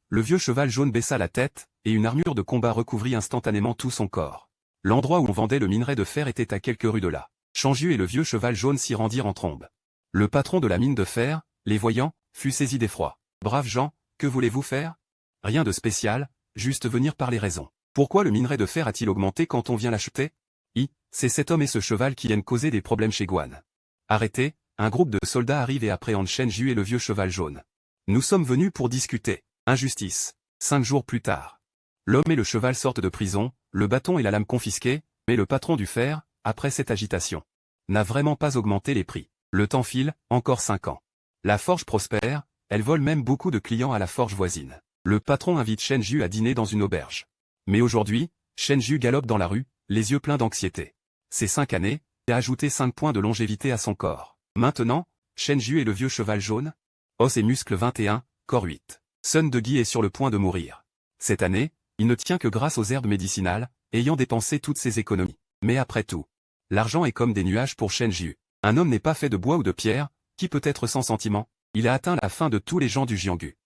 Le vieux cheval jaune baissa la tête, et une armure de combat recouvrit instantanément tout son corps. L'endroit où on vendait le minerai de fer était à quelques rues de là. Shanju et le vieux cheval jaune s'y rendirent en trombe. Le patron de la mine de fer, les voyant, fut saisi d'effroi. Braves gens, que voulez-vous faire? Rien de spécial, juste venir parler raison. Pourquoi le minerai de fer a-t-il augmenté quand on vient l'acheter? C'est cet homme et ce cheval qui viennent causer des problèmes chez Guan. Arrêtez, un groupe de soldats arrive et appréhende Shanju et le vieux cheval jaune. Nous sommes venus pour discuter. Injustice. 5 jours plus tard. L'homme et le cheval sortent de prison, le bâton et la lame confisqués, mais le patron du fer, après cette agitation, n'a vraiment pas augmenté les prix. Le temps file, encore 5 ans. La forge prospère, elle vole même beaucoup de clients à la forge voisine. Le patron invite Shanju à dîner dans une auberge. Mais aujourd'hui, Shanju galope dans la rue, les yeux pleins d'anxiété. Ces 5 années, il a ajouté 5 points de longévité à son corps. Maintenant, Shanju et le vieux cheval jaune, os et muscles 21, corps 8. Sun de Guy est sur le point de mourir. Cette année, il ne tient que grâce aux herbes médicinales, ayant dépensé toutes ses économies. Mais après tout, l'argent est comme des nuages pour Shanju. Un homme n'est pas fait de bois ou de pierre, qui peut être sans sentiment. Il a atteint la fin de tous les gens du Jianghu.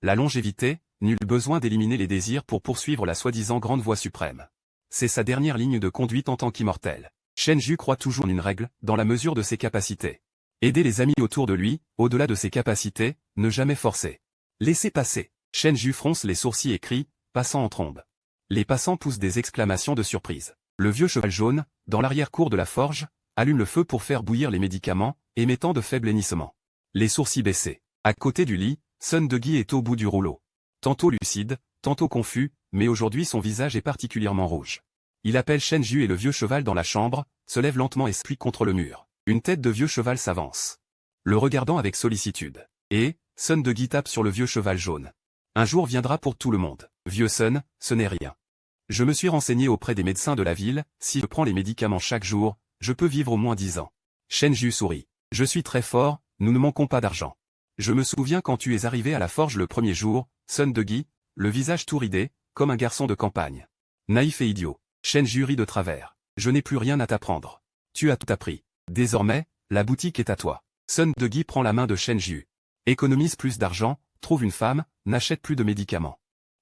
La longévité, nul besoin d'éliminer les désirs pour poursuivre la soi-disant grande voie suprême. C'est sa dernière ligne de conduite en tant qu'immortel. Shanju croit toujours en une règle, dans la mesure de ses capacités. Aider les amis autour de lui, au-delà de ses capacités, ne jamais forcer. Laissez passer. Shanju fronce les sourcils et crie, passant en trombe. Les passants poussent des exclamations de surprise. Le vieux cheval jaune, dans l'arrière-cour de la forge, allume le feu pour faire bouillir les médicaments, émettant de faibles hennissements. Les sourcils baissés. À côté du lit, Sun de Guy est au bout du rouleau. Tantôt lucide, tantôt confus, mais aujourd'hui son visage est particulièrement rouge. Il appelle Shanju et le vieux cheval dans la chambre, se lève lentement et s'appuie contre le mur. Une tête de vieux cheval s'avance. Le regardant avec sollicitude. Et, Sun de Guy tape sur le vieux cheval jaune. Un jour viendra pour tout le monde. Vieux Sun, ce n'est rien. Je me suis renseigné auprès des médecins de la ville, si je prends les médicaments chaque jour, je peux vivre au moins 10 ans. Shanju sourit. Je suis très fort, nous ne manquons pas d'argent. Je me souviens quand tu es arrivé à la forge le premier jour, Sun de Guy, le visage tout ridé, comme un garçon de campagne. Naïf et idiot. Shanju rit de travers. Je n'ai plus rien à t'apprendre. Tu as tout appris. Désormais, la boutique est à toi. Sun de Guy prend la main de Shanju. Économise plus d'argent, Trouve une femme, n'achète plus de médicaments.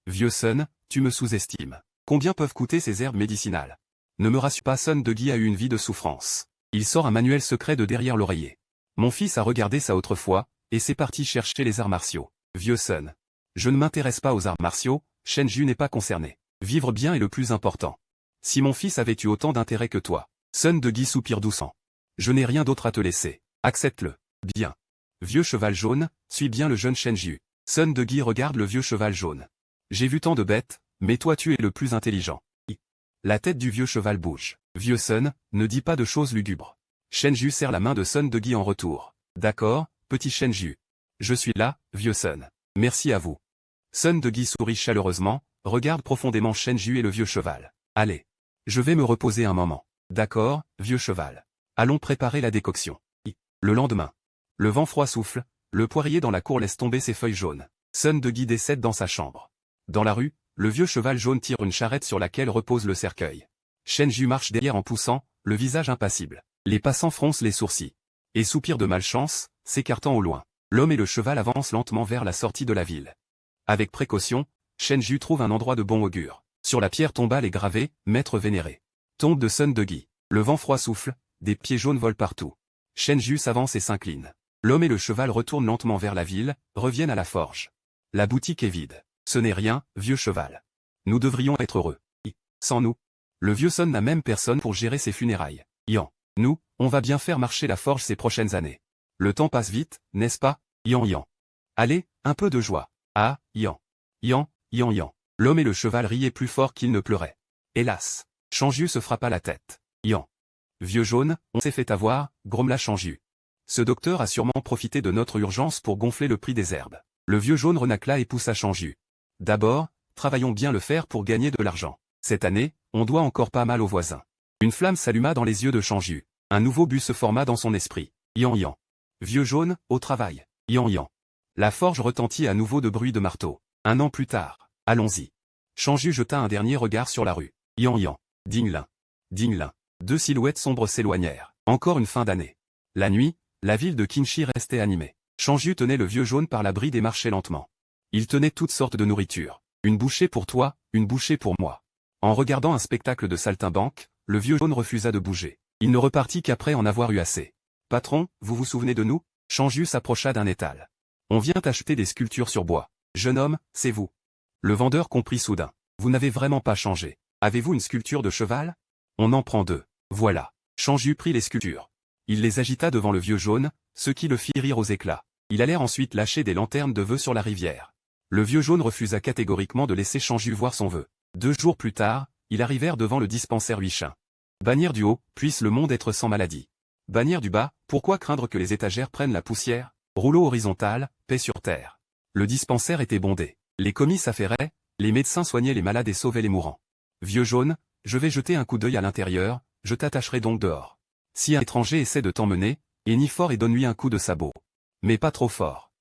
Vieux Sun, tu me sous-estimes. Combien peuvent coûter ces herbes médicinales? Ne me rassure pas, Sun de Guy a eu une vie de souffrance. Il sort un manuel secret de derrière l'oreiller. Mon fils a regardé ça autrefois, et c'est parti chercher les arts martiaux. Vieux Sun. Je ne m'intéresse pas aux arts martiaux, Shenju n'est pas concerné. Vivre bien est le plus important. Si mon fils avait eu autant d'intérêt que toi. Sun de Guy soupire doucement. Je n'ai rien d'autre à te laisser. Accepte-le. Bien. Vieux cheval jaune, suis bien le jeune Shenju. Sun de Guy regarde le vieux cheval jaune. J'ai vu tant de bêtes, mais toi tu es le plus intelligent. La tête du vieux cheval bouge. Vieux Sun, ne dis pas de choses lugubres. Shenju serre la main de Sun de Guy en retour. D'accord, petit Shenju. Je suis là, vieux Sun. Merci à vous. Sun de Guy sourit chaleureusement, regarde profondément Shenju et le vieux cheval. Allez. Je vais me reposer un moment. D'accord, vieux cheval. Allons préparer la décoction. Le lendemain. Le vent froid souffle, le poirier dans la cour laisse tomber ses feuilles jaunes. Sun de Guy décède dans sa chambre. Dans la rue, le vieux cheval jaune tire une charrette sur laquelle repose le cercueil. Shenju marche derrière en poussant, le visage impassible. Les passants froncent les sourcils. Et soupirent de malchance, s'écartant au loin. L'homme et le cheval avancent lentement vers la sortie de la ville. Avec précaution, Shenju trouve un endroit de bon augure. Sur la pierre tombale est gravé « Maître vénéré ». Tombe de Sun de Guy. Le vent froid souffle, des pieds jaunes volent partout. Shenju s'avance et s'incline. L'homme et le cheval retournent lentement vers la ville, reviennent à la forge. La boutique est vide. Ce n'est rien, vieux cheval. Nous devrions être heureux. Sans nous. Le vieux Sun n'a même personne pour gérer ses funérailles. Yan. Nous, on va bien faire marcher la forge ces prochaines années. Le temps passe vite, n'est-ce pas? Yan yan. Allez, un peu de joie. Ah, yan. Yan, yan yan. L'homme et le cheval riaient plus fort qu'ils ne pleuraient. Hélas. Shenju se frappa la tête. Yan. Vieux jaune, on s'est fait avoir, grommela Shenju. Ce docteur a sûrement profité de notre urgence pour gonfler le prix des herbes. Le vieux jaune renacla et poussa Shenju. D'abord, travaillons bien le fer pour gagner de l'argent. Cette année, on doit encore pas mal aux voisins. Une flamme s'alluma dans les yeux de Shenju. Un nouveau but se forma dans son esprit. Yan yan. Vieux jaune, au travail. Yan yan. La forge retentit à nouveau de bruits de marteau. Un an plus tard. Allons-y. Shenju jeta un dernier regard sur la rue. Yan yan. Ding-lin. Ding-lin. Deux silhouettes sombres s'éloignèrent. Encore une fin d'année. La nuit, la ville de Kinshi restait animée. Shenju tenait le vieux jaune par la bride et marchait lentement. Il tenait toutes sortes de nourriture. Une bouchée pour toi, une bouchée pour moi. En regardant un spectacle de saltimbanque, le vieux jaune refusa de bouger. Il ne repartit qu'après en avoir eu assez. Patron, vous vous souvenez de nous? Shenju s'approcha d'un étal. On vient acheter des sculptures sur bois. Jeune homme, c'est vous. Le vendeur comprit soudain. Vous n'avez vraiment pas changé. Avez-vous une sculpture de cheval? On en prend deux. Voilà. Shenju prit les sculptures. Il les agita devant le vieux jaune, ce qui le fit rire aux éclats. Il allait ensuite lâcher des lanternes de vœux sur la rivière. Le vieux jaune refusa catégoriquement de laisser Shenju voir son vœu. 2 jours plus tard, ils arrivèrent devant le dispensaire Huichin. Bannière du haut, puisse le monde être sans maladie. Bannière du bas, pourquoi craindre que les étagères prennent la poussière? Rouleau horizontal, paix sur terre. Le dispensaire était bondé. Les commis s'affairaient, les médecins soignaient les malades et sauvaient les mourants. Vieux jaune, je vais jeter un coup d'œil à l'intérieur, je t'attacherai donc dehors. Si un étranger essaie de t'emmener, hennit fort et donne-lui un coup de sabot. Mais pas trop fort.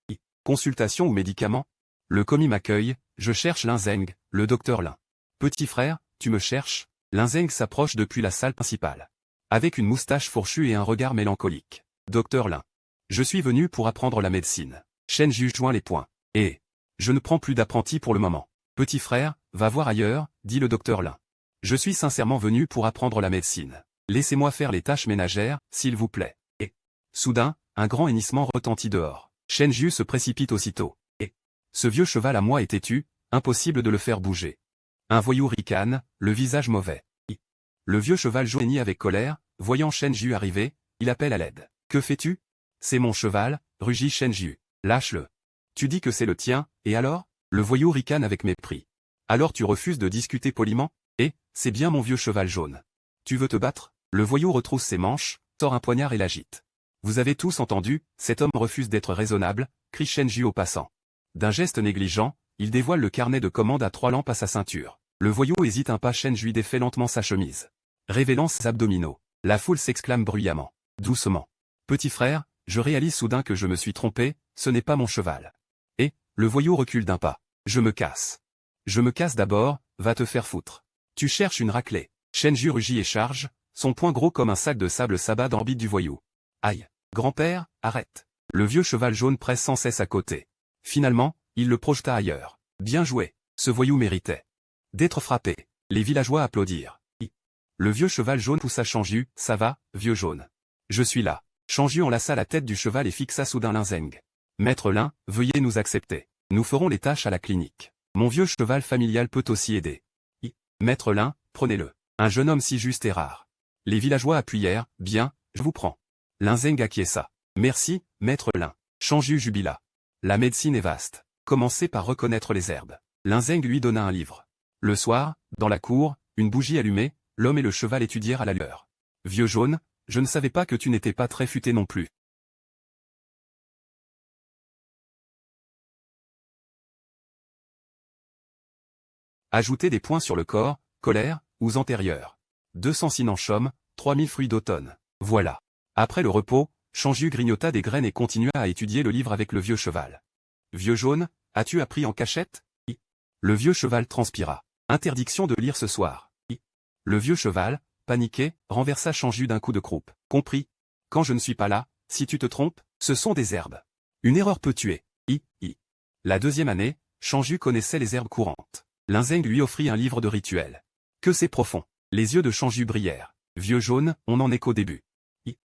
Consultation ou médicament? Le commis m'accueille, je cherche Linzeng, le docteur Lin. Petit frère, tu me cherches? Linzeng s'approche depuis la salle principale. Avec une moustache fourchue et un regard mélancolique. Docteur Lin. Je suis venu pour apprendre la médecine. Shenju joint les poings. Et je ne prends plus d'apprenti pour le moment. Petit frère, va voir ailleurs, dit le docteur Lin. Je suis sincèrement venu pour apprendre la médecine. Laissez-moi faire les tâches ménagères, s'il vous plaît. Et soudain, un grand hennissement retentit dehors. Shenju se précipite aussitôt. Et ce vieux cheval à moi est têtu, impossible de le faire bouger. Un voyou ricane, le visage mauvais. Le vieux cheval jaunit avec colère, voyant Shenju arriver, il appelle à l'aide. Que fais-tu? C'est mon cheval, rugit Shenju. Lâche-le. Tu dis que c'est le tien, et alors? Le voyou ricane avec mépris. Alors tu refuses de discuter poliment? Eh, c'est bien mon vieux cheval jaune. Tu veux te battre? Le voyou retrousse ses manches, sort un poignard et l'agite. Vous avez tous entendu, cet homme refuse d'être raisonnable, crie Shenju au passant. D'un geste négligent, il dévoile le carnet de commande à 3 lampes à sa ceinture. Le voyou hésite un pas, Shenju défait lentement sa chemise. Révélant ses abdominaux. La foule s'exclame bruyamment. Doucement. Petit frère, je réalise soudain que je me suis trompé, ce n'est pas mon cheval. Et, le voyou recule d'un pas. Je me casse. Je me casse d'abord, va te faire foutre. Tu cherches une raclée. Shenju rugit et charge, son poing gros comme un sac de sable s'abat dans l'orbite du voyou. Aïe. Grand-père, arrête. Le vieux cheval jaune presse sans cesse à côté. Finalement, il le projeta ailleurs. Bien joué, ce voyou méritait d'être frappé. Les villageois applaudirent. Le vieux cheval jaune poussa Changju, ça va, vieux jaune. Je suis là. Changju enlaça la tête du cheval et fixa soudain Linzeng. Maître Lin, veuillez nous accepter. Nous ferons les tâches à la clinique. Mon vieux cheval familial peut aussi aider. Maître Lin, prenez-le. Un jeune homme si juste et rare. Les villageois appuyèrent, bien, je vous prends. Linzeng acquiesça. Merci, maître Lin. Changju jubila. La médecine est vaste. Commencez par reconnaître les herbes. Linzeng lui donna un livre. Le soir, dans la cour, une bougie allumée, l'homme et le cheval étudièrent à la lueur. Vieux jaune, je ne savais pas que tu n'étais pas très futé non plus. Ajoutez des points sur le corps, colère, ou antérieur. 200 sinanchum, 3000 fruits d'automne. Voilà. Après le repos, Changju grignota des graines et continua à étudier le livre avec le vieux cheval. Vieux jaune, as-tu appris en cachette? Le vieux cheval transpira. Interdiction de lire ce soir. Le vieux cheval, paniqué, renversa Changju d'un coup de croupe. Compris. Quand je ne suis pas là, si tu te trompes, ce sont des herbes. Une erreur peut tuer. La deuxième année, Changju connaissait les herbes courantes. Linzeng lui offrit un livre de rituels. Que c'est profond. Les yeux de Changju brillèrent. Vieux jaune, on n'en est qu'au début.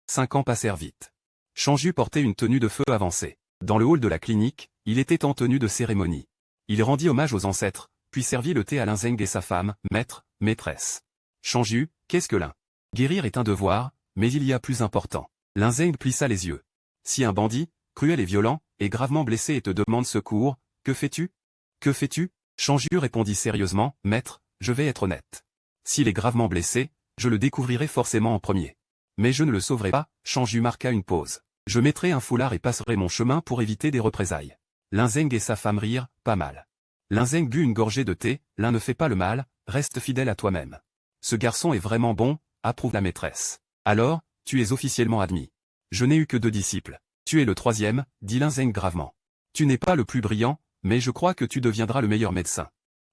5 ans passèrent vite. Changju portait une tenue de feu avancée. Dans le hall de la clinique, il était en tenue de cérémonie. Il rendit hommage aux ancêtres, puis servit le thé à Linzeng et sa femme, maître, maîtresse. Changju, qu'est-ce que l'un? Guérir est un devoir, mais il y a plus important. Linzeng plissa les yeux. Si un bandit, cruel et violent, est gravement blessé et te demande secours, que fais-tu? Que fais-tu? Changju répondit sérieusement, maître, je vais être honnête. S'il est gravement blessé, je le découvrirai forcément en premier. Mais je ne le sauverai pas, Changju marqua une pause. Je mettrai un foulard et passerai mon chemin pour éviter des représailles. Linzeng et sa femme rirent, pas mal. Linzeng but une gorgée de thé, l'un ne fait pas le mal, reste fidèle à toi-même. Ce garçon est vraiment bon, approuve la maîtresse. Alors, tu es officiellement admis. Je n'ai eu que 2 disciples. Tu es le 3e, dit Linzeng gravement. Tu n'es pas le plus brillant, mais je crois que tu deviendras le meilleur médecin.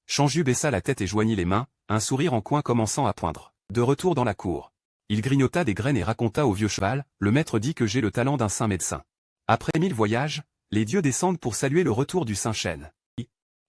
Changju baissa la tête et joignit les mains, un sourire en coin commençant à poindre. De retour dans la cour. Il grignota des graines et raconta au vieux cheval, le maître dit que j'ai le talent d'un saint médecin. Après 1000 voyages, les dieux descendent pour saluer le retour du saint chêne.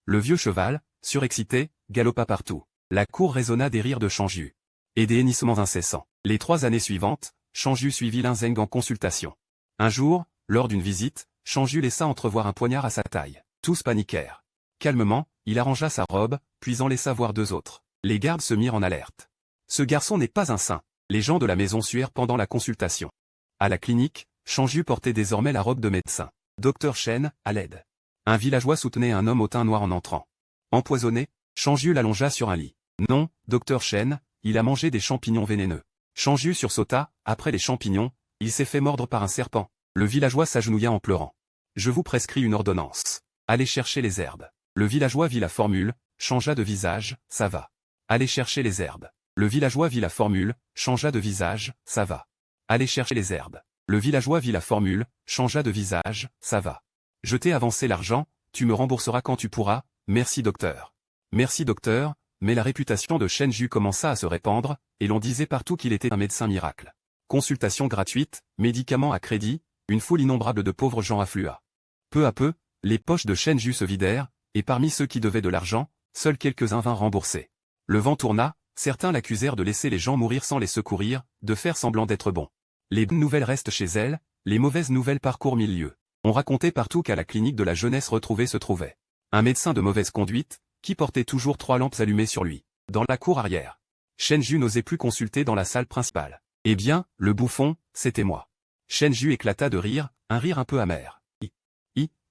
Le vieux cheval, surexcité, galopa partout. La cour résonna des rires de Changju. Et des hennissements incessants. Les 3 années suivantes, Changju suivit Linzeng en consultation. Un jour, lors d'une visite, Changju laissa entrevoir un poignard à sa taille. Tous paniquèrent. Calmement, il arrangea sa robe, puis en laissa voir 2 autres. Les gardes se mirent en alerte. Ce garçon n'est pas un saint. Les gens de la maison suèrent pendant la consultation. À la clinique, Changju portait désormais la robe de médecin. Docteur Chen, à l'aide. Un villageois soutenait un homme au teint noir en entrant. Empoisonné, Changju l'allongea sur un lit. Non, docteur Chen, il a mangé des champignons vénéneux. Changju sursauta, après les champignons, il s'est fait mordre par un serpent. Le villageois s'agenouilla en pleurant. Je vous prescris une ordonnance. Allez chercher les herbes. Le villageois vit la formule, changea de visage, ça va. Allez chercher les herbes. Le villageois vit la formule, changea de visage, ça va. Allez chercher les herbes. Le villageois vit la formule, changea de visage, ça va. Je t'ai avancé l'argent, tu me rembourseras quand tu pourras, merci docteur. Merci docteur, mais la réputation de Changju commença à se répandre, et l'on disait partout qu'il était un médecin miracle. Consultation gratuite, médicaments à crédit, une foule innombrable de pauvres gens afflua. Peu à peu, les poches de Changju se vidèrent, et parmi ceux qui devaient de l'argent, seuls quelques-uns vinrent rembourser. Le vent tourna, certains l'accusèrent de laisser les gens mourir sans les secourir, de faire semblant d'être bons. Les bonnes nouvelles restent chez elles, les mauvaises nouvelles parcourent 1000 lieues. On racontait partout qu'à la clinique de la jeunesse retrouvée se trouvait un médecin de mauvaise conduite, qui portait toujours 3 lampes allumées sur lui. Dans la cour arrière, Changju n'osait plus consulter dans la salle principale. Eh bien, le bouffon, c'était moi. Changju éclata de rire, un rire un peu amer.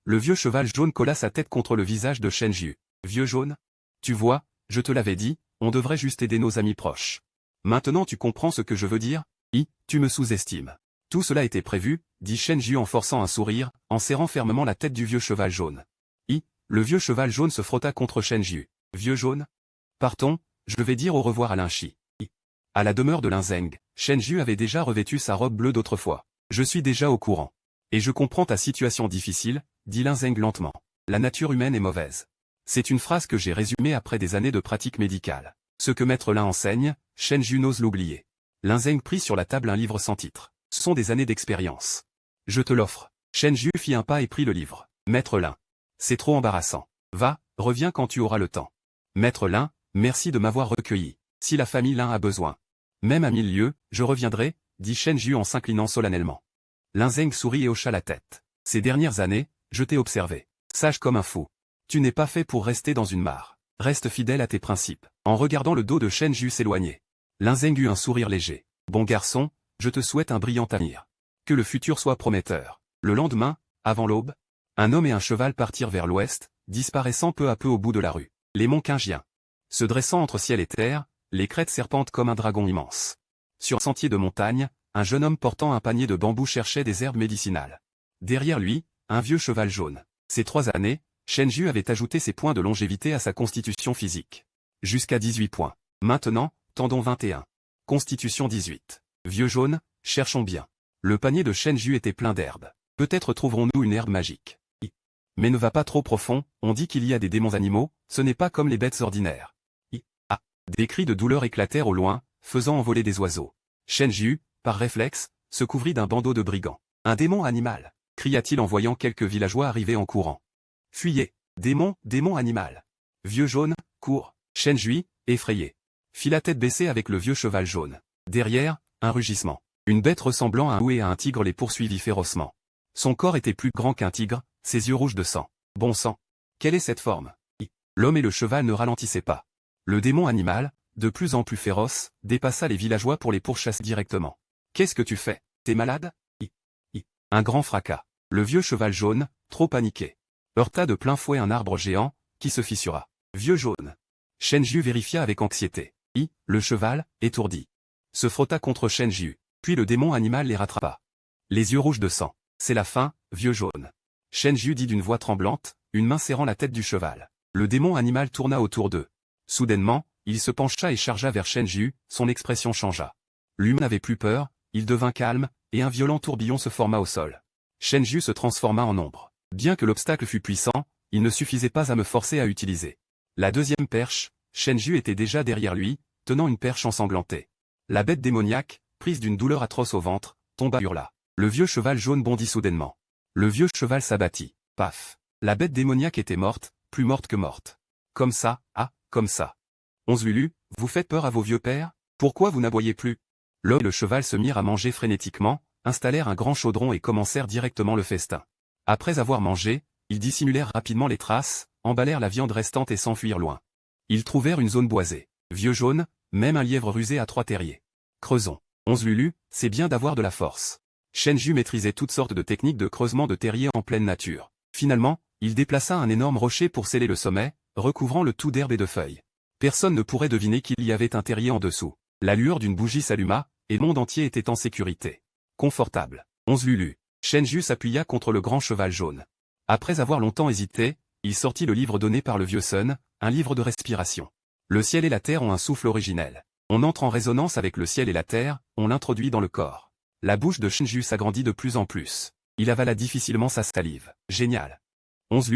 Le vieux cheval jaune colla sa tête contre le visage de Changju. Vieux jaune? Tu vois, je te l'avais dit, on devrait juste aider nos amis proches. Maintenant tu comprends ce que je veux dire? Tu me sous-estimes. Tout cela était prévu, dit Changju en forçant un sourire, en serrant fermement la tête du vieux cheval jaune. Le vieux cheval jaune se frotta contre Changju. Vieux jaune? Partons, je vais dire au revoir à Linchi. À la demeure de Linzeng, Changju avait déjà revêtu sa robe bleue d'autrefois. Je suis déjà au courant. Et je comprends ta situation difficile, dit Linzeng lentement. La nature humaine est mauvaise. C'est une phrase que j'ai résumée après des années de pratique médicale. Ce que Maître Lin enseigne, Changju n'ose l'oublier. Linzeng prit sur la table un livre sans titre. Ce sont des années d'expérience. Je te l'offre. Changju fit un pas et prit le livre. Maître Lin. C'est trop embarrassant. Va, reviens quand tu auras le temps. Maître Lin, merci de m'avoir recueilli. Si la famille Lin a besoin. Même à 1000 lieues, je reviendrai, dit Shen Ju en s'inclinant solennellement. Lin Zeng sourit et hocha la tête. Ces dernières années, je t'ai observé. Sage comme un fou. Tu n'es pas fait pour rester dans une mare. Reste fidèle à tes principes. En regardant le dos de Shen Ju s'éloigner. Lin Zeng eut un sourire léger. Bon garçon, je te souhaite un brillant avenir. Que le futur soit prometteur. Le lendemain, avant l'aube, un homme et un cheval partirent vers l'ouest, disparaissant peu à peu au bout de la rue. Les monts Qingjian. Se dressant entre ciel et terre, les crêtes serpentent comme un dragon immense. Sur un sentier de montagne, un jeune homme portant un panier de bambou cherchait des herbes médicinales. Derrière lui, un vieux cheval jaune. Ces 3 années, Shen Ju avait ajouté ses points de longévité à sa constitution physique. Jusqu'à 18 points. Maintenant, tendon 21. Constitution 18. Vieux jaune, cherchons bien. Le panier de Shen Ju était plein d'herbes. Peut-être trouverons-nous une herbe magique. Mais ne va pas trop profond, on dit qu'il y a des démons animaux, ce n'est pas comme les bêtes ordinaires. Des cris de douleur éclatèrent au loin, faisant envoler des oiseaux. Shen Ju, par réflexe, se couvrit d'un bandeau de brigands. Un démon animal, cria-t-il en voyant quelques villageois arriver en courant. Fuyez, démon, démon animal. Vieux jaune, cours. Shen Ju, effrayé, fit la tête baissée avec le vieux cheval jaune. Derrière, un rugissement. Une bête ressemblant à un loup et à un tigre les poursuivit férocement. Son corps était plus grand qu'un tigre, ses yeux rouges de sang. Bon sang. Quelle est cette forme? L'homme et le cheval ne ralentissaient pas. Le démon animal, de plus en plus féroce, dépassa les villageois pour les pourchasser directement. Qu'est-ce que tu fais? T'es malade? Un grand fracas. Le vieux cheval jaune, trop paniqué, heurta de plein fouet un arbre géant, qui se fissura. Vieux jaune. Shen Ju vérifia avec anxiété. Le cheval, étourdi, se frotta contre Shen Ju, puis le démon animal les rattrapa. Les yeux rouges de sang. C'est la fin, vieux jaune. Shen Ju dit d'une voix tremblante, une main serrant la tête du cheval. Le démon animal tourna autour d'eux. Soudainement, il se pencha et chargea vers Shen Ju, son expression changea. L'humain n'avait plus peur, il devint calme, et un violent tourbillon se forma au sol. Shen Ju se transforma en ombre. Bien que l'obstacle fût puissant, il ne suffisait pas à me forcer à utiliser. La deuxième perche, Shen Ju était déjà derrière lui, tenant une perche ensanglantée. La bête démoniaque, prise d'une douleur atroce au ventre, tomba hurla. Le vieux cheval jaune bondit soudainement. Le vieux cheval s'abattit. Paf. La bête démoniaque était morte, plus morte que morte. Comme ça, comme ça. 11 Lulu, vous faites peur à vos vieux pères? Pourquoi vous n'aboyez plus? L'homme et le cheval se mirent à manger frénétiquement, installèrent un grand chaudron et commencèrent directement le festin. Après avoir mangé, ils dissimulèrent rapidement les traces, emballèrent la viande restante et s'enfuirent loin. Ils trouvèrent une zone boisée. Vieux jaune, même un lièvre rusé à 3 terriers. Creusons. 11 Lulu, c'est bien d'avoir de la force. Shen Ju maîtrisait toutes sortes de techniques de creusement de terriers en pleine nature. Finalement, il déplaça un énorme rocher pour sceller le sommet, recouvrant le tout d'herbe et de feuilles. Personne ne pourrait deviner qu'il y avait un terrier en dessous. La lueur d'une bougie s'alluma, et le monde entier était en sécurité. Confortable. 11 Lulu. Shen Ju s'appuya contre le grand cheval jaune. Après avoir longtemps hésité, il sortit le livre donné par le vieux Sun, un livre de respiration. Le ciel et la terre ont un souffle originel. On entre en résonance avec le ciel et la terre, on l'introduit dans le corps. La bouche de Shen Ju s'agrandit de plus en plus. Il avala difficilement sa salive. Génial. 11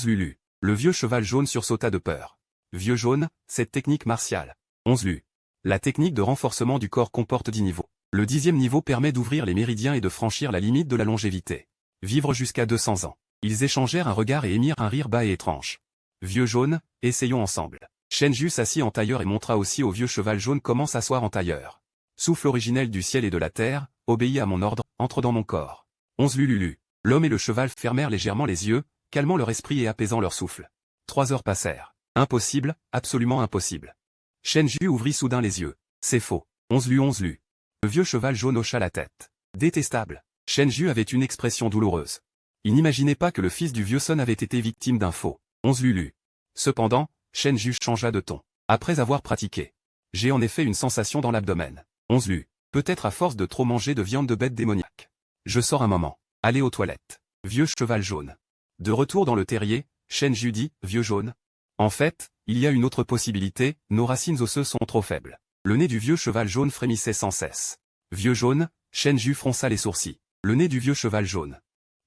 Lulu. Le vieux cheval jaune sursauta de peur. Vieux jaune, cette technique martiale. 11 Lulu. La technique de renforcement du corps comporte 10 niveaux. Le 10e niveau permet d'ouvrir les méridiens et de franchir la limite de la longévité. Vivre jusqu'à 200 ans. Ils échangèrent un regard et émirent un rire bas et étrange. Vieux jaune, essayons ensemble. Shen Ju s'assit en tailleur et montra aussi au vieux cheval jaune comment s'asseoir en tailleur. Souffle originel du ciel et de la terre, obéis à mon ordre, entre dans mon corps. 11 Lulu. L'homme et le cheval fermèrent légèrement les yeux, calmant leur esprit et apaisant leur souffle. 3 heures passèrent. Impossible, absolument impossible. Shen Ju ouvrit soudain les yeux. C'est faux. 11 Lu. Le vieux cheval jaune hocha la tête. Détestable. Shen Ju avait une expression douloureuse. Il n'imaginait pas que le fils du vieux Sun avait été victime d'un faux. 11 Lulu. Cependant, Shen Ju changea de ton. Après avoir pratiqué. J'ai en effet une sensation dans l'abdomen. 11 Lu. Peut-être à force de trop manger de viande de bête démoniaque. Je sors un moment. Allez aux toilettes. Vieux cheval jaune. De retour dans le terrier, Shen Ju dit, vieux jaune. En fait, il y a une autre possibilité, nos racines osseuses sont trop faibles. Le nez du vieux cheval jaune frémissait sans cesse. Vieux jaune, Shen Ju fronça les sourcils. Le nez du vieux cheval jaune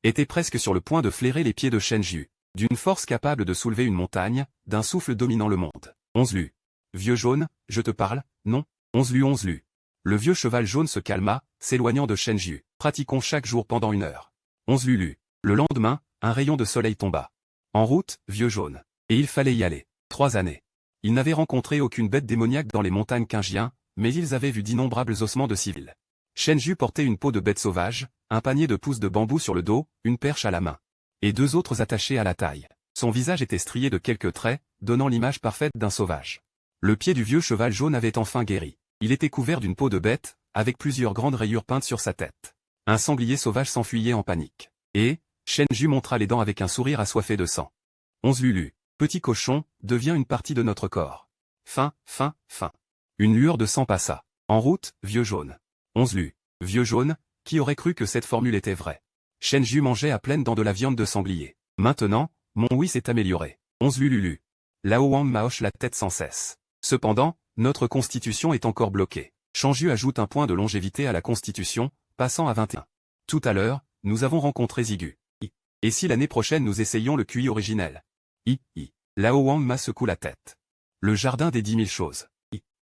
était presque sur le point de flairer les pieds de Shen Ju, d'une force capable de soulever une montagne, d'un souffle dominant le monde. 11 Lu. Vieux jaune, je te parle, non? 11 Lu. Le vieux cheval jaune se calma, s'éloignant de Shen Ju. Pratiquons chaque jour pendant 1 heure. 11 Lulu. Le lendemain, un rayon de soleil tomba. En route, vieux jaune. Et il fallait y aller. 3 années. Ils n'avaient rencontré aucune bête démoniaque dans les montagnes Qingjian, mais ils avaient vu d'innombrables ossements de civils. Shenju portait une peau de bête sauvage, un panier de pousses de bambou sur le dos, une perche à la main. Et 2 autres attachés à la taille. Son visage était strié de quelques traits, donnant l'image parfaite d'un sauvage. Le pied du vieux cheval jaune avait enfin guéri. Il était couvert d'une peau de bête, avec plusieurs grandes rayures peintes sur sa tête. Un sanglier sauvage s'enfuyait en panique. Et, Shenju montra les dents avec un sourire assoiffé de sang. 11 Lulu. Petit cochon, devient une partie de notre corps. Fin. Une lueur de sang passa. En route, vieux jaune. 11 Lu. Vieux jaune, qui aurait cru que cette formule était vraie. Shenju mangeait à pleines dents de la viande de sanglier. Maintenant, mon oui s'est amélioré. 11 Lulu. Lao Wang Ma hoche la tête sans cesse. Cependant, notre constitution est encore bloquée. Shenju ajoute un point de longévité à la constitution, passant à 21. Tout à l'heure, nous avons rencontré Zigu. Et si l'année prochaine nous essayions le QI originel? Lao Wang Ma secoue la tête. Le jardin des 10 000 choses.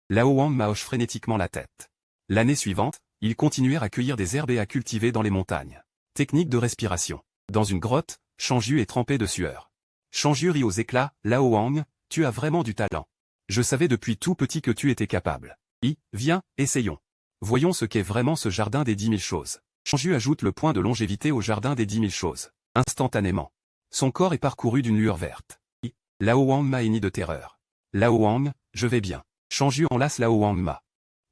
Lao Wang Ma hoche frénétiquement la tête. L'année suivante, ils continuèrent à cueillir des herbes et à cultiver dans les montagnes. Technique de respiration. Dans une grotte, Shenju est trempé de sueur. Shenju rit aux éclats. Lao Wang, tu as vraiment du talent. Je savais depuis tout petit que tu étais capable. Viens, essayons. Voyons ce qu'est vraiment ce jardin des 10 000 choses. Shenju ajoute le point de longévité au jardin des 10 000 choses. Instantanément. Son corps est parcouru d'une lueur verte. Lao Wang Ma hennit de terreur. Lao Wang, je vais bien. Shenju enlace Lao Wang Ma.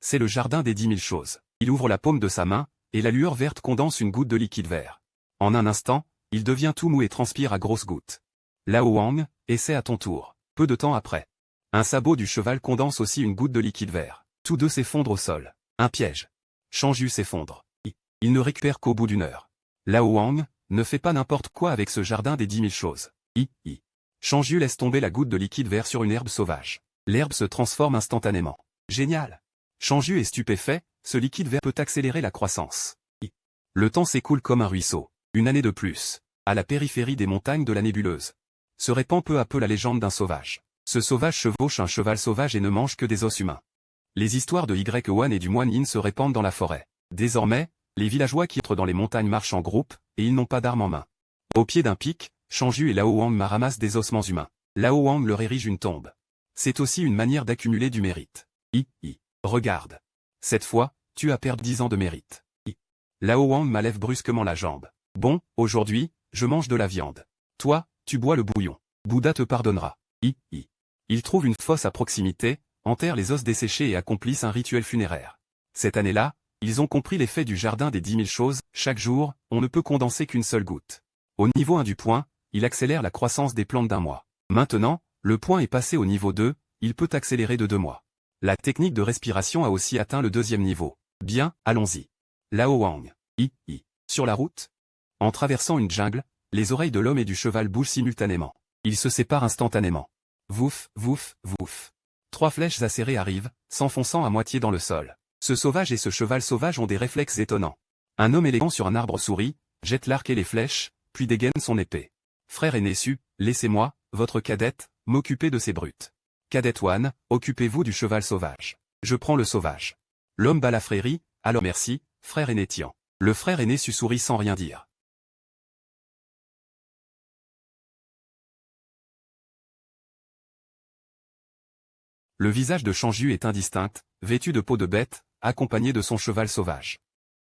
C'est le jardin des 10 000 choses. Il ouvre la paume de sa main, et la lueur verte condense une goutte de liquide vert. En un instant, il devient tout mou et transpire à grosses gouttes. Lao Wang, essaie à ton tour. Peu de temps après. Un sabot du cheval condense aussi une goutte de liquide vert. Tous deux s'effondrent au sol. Un piège. Shenju s'effondre. Il ne récupère qu'au bout d'une heure. Lao Wang, ne fais pas n'importe quoi avec ce jardin des 10 000 choses. Shenju laisse tomber la goutte de liquide vert sur une herbe sauvage. L'herbe se transforme instantanément. Génial. Shenju est stupéfait, ce liquide vert peut accélérer la croissance. Le temps s'écoule comme un ruisseau. Une année de plus. À la périphérie des montagnes de la nébuleuse. Se répand peu à peu la légende d'un sauvage. Ce sauvage chevauche un cheval sauvage et ne mange que des os humains. Les histoires de Wan et du moine Yin se répandent dans la forêt. Désormais, les villageois qui entrent dans les montagnes marchent en groupe, et ils n'ont pas d'armes en main. Au pied d'un pic, Shenju et Lao Wang Ma ramassent des ossements humains. Lao Wang leur érige une tombe. C'est aussi une manière d'accumuler du mérite. Regarde. Cette fois, tu as perdu 10 ans de mérite. Lao Wang Ma lève brusquement la jambe. Bon, aujourd'hui, je mange de la viande. Toi, tu bois le bouillon. Bouddha te pardonnera. Ils trouvent une fosse à proximité, enterrent les os desséchés et accomplissent un rituel funéraire. Cette année-là, ils ont compris l'effet du jardin des 10 000 choses. Chaque jour, on ne peut condenser qu'une seule goutte. Au niveau 1 du point, il accélère la croissance des plantes d'un mois. Maintenant, le point est passé au niveau 2, il peut accélérer de 2 mois. La technique de respiration a aussi atteint le 2e niveau. Bien, allons-y. Lao Wang. Sur la route. En traversant une jungle, les oreilles de l'homme et du cheval bougent simultanément. Ils se séparent instantanément. Vouf, vouf, vouf. 3 flèches acérées arrivent, s'enfonçant à moitié dans le sol. Ce sauvage et ce cheval sauvage ont des réflexes étonnants. Un homme élégant sur un arbre sourit, jette l'arc et les flèches, puis dégaine son épée. Frère aîné Su, laissez-moi, votre cadette, m'occuper de ces brutes. Cadette Wan, occupez-vous du cheval sauvage. Je prends le sauvage. L'homme balafré rit, alors merci, frère aîné Tian. Le frère aîné Su sourit sans rien dire. Le visage de Shenju est indistinct, vêtu de peau de bête, accompagné de son cheval sauvage.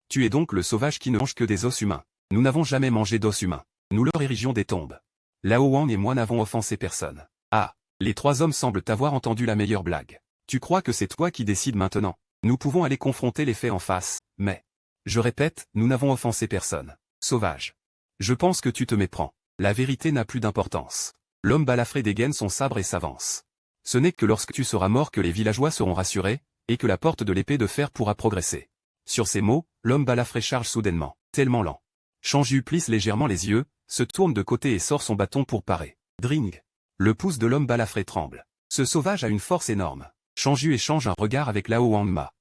Tu es donc le sauvage qui ne mange que des os humains. Nous n'avons jamais mangé d'os humains. Nous leur érigions des tombes. Lao Wang et moi n'avons offensé personne. Ah, les 3 hommes semblent avoir entendu la meilleure blague. Tu crois que c'est toi qui décides maintenant? Nous pouvons aller confronter les faits en face, mais... Je répète, nous n'avons offensé personne. Sauvage. Je pense que tu te méprends. La vérité n'a plus d'importance. L'homme balafré dégaine son sabre et s'avance. Ce n'est que lorsque tu seras mort que les villageois seront rassurés, et que la porte de l'épée de fer pourra progresser. Sur ces mots, l'homme balafré charge soudainement, tellement lent. Shenju plisse légèrement les yeux, se tourne de côté et sort son bâton pour parer. Dring. Le pouce de l'homme balafré tremble. Ce sauvage a une force énorme. Shenju échange un regard avec Lao Wang Ma.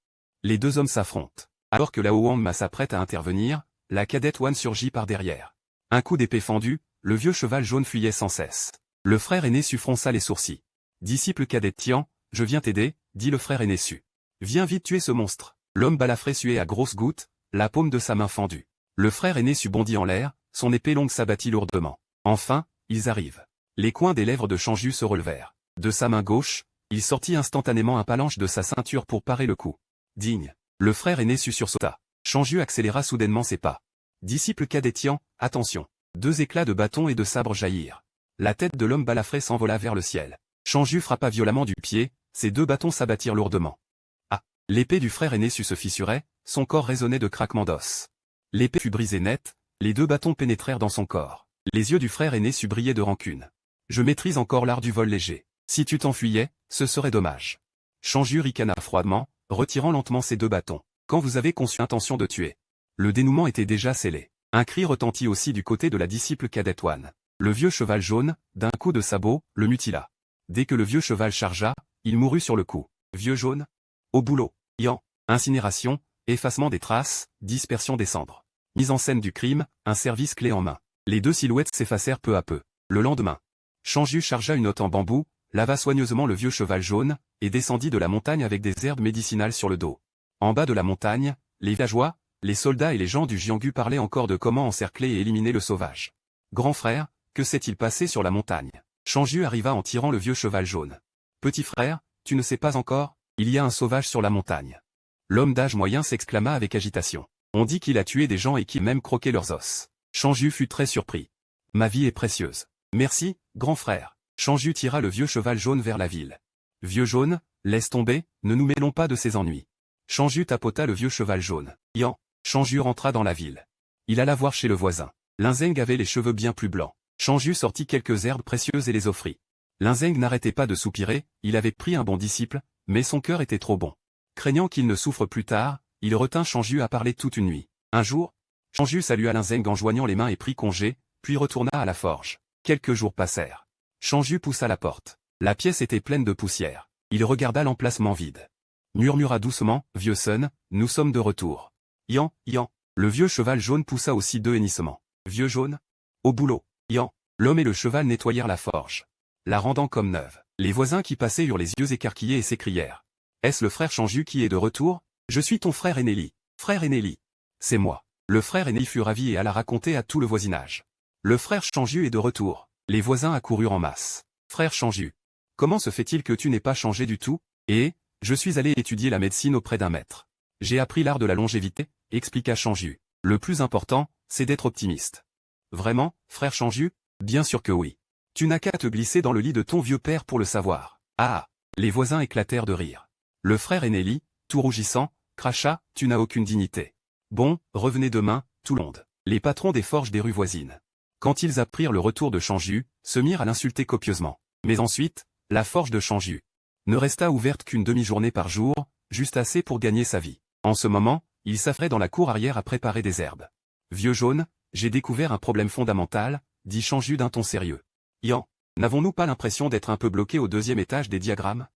Les 2 hommes s'affrontent. Alors que Lao Wang Ma s'apprête à intervenir, la cadette Wan surgit par derrière. Un coup d'épée fendu, le vieux cheval jaune fuyait sans cesse. Le frère aîné Su fronça les sourcils. Disciple cadette Tian, je viens t'aider, dit le frère aîné Su. Viens vite tuer ce monstre. L'homme balafré suait à grosses gouttes, la paume de sa main fendue. Le frère aîné Su bondit en l'air, son épée longue s'abattit lourdement. Enfin, ils arrivent. Les coins des lèvres de Shangju se relevèrent. De sa main gauche, il sortit instantanément un palanche de sa ceinture pour parer le coup. Digne. Le frère aîné sursauta. Shangju accéléra soudainement ses pas. Disciple cadet Tian, attention. Deux éclats de bâton et de sabre jaillirent. La tête de l'homme balafré s'envola vers le ciel. Shangju frappa violemment du pied, ses deux bâtons s'abattirent lourdement. Ah! L'épée du frère aîné se fissurait, son corps résonnait de craquements d'os. L'épée fut brisée net, les deux bâtons pénétrèrent dans son corps. Les yeux du frère aîné brillaient de rancune. Je maîtrise encore l'art du vol léger. Si tu t'enfuyais, ce serait dommage. Shangju ricana froidement, retirant lentement ses deux bâtons. Quand vous avez conçu l'intention de tuer. Le dénouement était déjà scellé. Un cri retentit aussi du côté de la disciple cadette Wan. Le vieux cheval jaune, d'un coup de sabot, le mutila. Dès que le vieux cheval chargea, il mourut sur le coup. Vieux jaune. Au boulot. Yan. Incinération, effacement des traces, dispersion des cendres. Mise en scène du crime, un service clé en main. Les deux silhouettes s'effacèrent peu à peu. Le lendemain. Shangju chargea une hotte en bambou, lava soigneusement le vieux cheval jaune, et descendit de la montagne avec des herbes médicinales sur le dos. En bas de la montagne, les villageois, les soldats et les gens du Jianghu parlaient encore de comment encercler et éliminer le sauvage. Grand frère, que s'est-il passé sur la montagne? Shangju arriva en tirant le vieux cheval jaune. Petit frère, tu ne sais pas encore, il y a un sauvage sur la montagne. L'homme d'âge moyen s'exclama avec agitation. On dit qu'il a tué des gens et qu'il même croqué leurs os. Shangju fut très surpris. Ma vie est précieuse. Merci, grand frère. Shangju tira le vieux cheval jaune vers la ville. Vieux jaune, laisse tomber, ne nous mêlons pas de ces ennuis. Shangju tapota le vieux cheval jaune. Yan. Shangju rentra dans la ville. Il alla voir chez le voisin. Linzeng avait les cheveux bien plus blancs. Shangju sortit quelques herbes précieuses et les offrit. Linzeng n'arrêtait pas de soupirer, il avait pris un bon disciple, mais son cœur était trop bon. Craignant qu'il ne souffre plus tard, il retint Shangju à parler toute une nuit. Un jour, Shangju salua Linzeng en joignant les mains et prit congé, puis retourna à la forge. Quelques jours passèrent. Shangju poussa la porte. La pièce était pleine de poussière. Il regarda l'emplacement vide. Murmura doucement, vieux Sun, nous sommes de retour. Yan, Yan. Le vieux cheval jaune poussa aussi deux hennissements. Vieux jaune. Au boulot. Yan. L'homme et le cheval nettoyèrent la forge, la rendant comme neuve. Les voisins qui passaient eurent les yeux écarquillés et s'écrièrent. Est-ce le frère Shangju qui est de retour? Je suis ton frère Eneli. Frère Eneli. C'est moi. Le frère Eneli fut ravi et alla raconter à tout le voisinage. Le frère Shangju est de retour. Les voisins accoururent en masse. Frère Shangju. Comment se fait-il que tu n'aies pas changé du tout? Et, je suis allé étudier la médecine auprès d'un maître. J'ai appris l'art de la longévité, expliqua Shangju. Le plus important, c'est d'être optimiste. Vraiment, frère Shangju? Bien sûr que oui. Tu n'as qu'à te glisser dans le lit de ton vieux père pour le savoir. Ah! Les voisins éclatèrent de rire. Le frère Eneli, tout rougissant, cracha, tu n'as aucune dignité. Bon, revenez demain, tout le monde. Les patrons des forges des rues voisines. Quand ils apprirent le retour de Shangju, se mirent à l'insulter copieusement. Mais ensuite, la forge de Shangju ne resta ouverte qu'une demi-journée par jour, juste assez pour gagner sa vie. En ce moment, il s'affairait dans la cour arrière à préparer des herbes. Vieux jaune, j'ai découvert un problème fondamental, dit Shangju d'un ton sérieux. Yan, n'avons-nous pas l'impression d'être un peu bloqué au deuxième étage des diagrammes?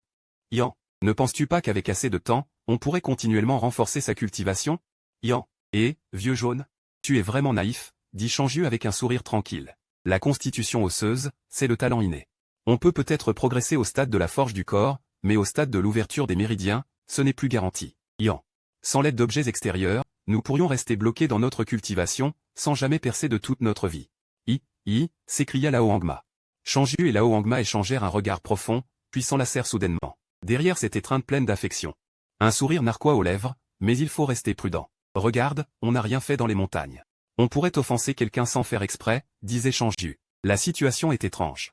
Yan, ne penses-tu pas qu'avec assez de temps, on pourrait continuellement renforcer sa cultivation? Yan, vieux jaune, tu es vraiment naïf, dit Shangju avec un sourire tranquille. La constitution osseuse, c'est le talent inné. On peut peut-être progresser au stade de la forge du corps, mais au stade de l'ouverture des méridiens, ce n'est plus garanti. Yan. Sans l'aide d'objets extérieurs, nous pourrions rester bloqués dans notre cultivation, sans jamais percer de toute notre vie. S'écria Lao Hangma. Shangju et Lao Hangma échangèrent un regard profond, puis s'enlacèrent soudainement. Derrière cette étreinte pleine d'affection. Un sourire narquois aux lèvres, mais il faut rester prudent. Regarde, on n'a rien fait dans les montagnes. On pourrait offenser quelqu'un sans faire exprès, disait Shangju. La situation est étrange.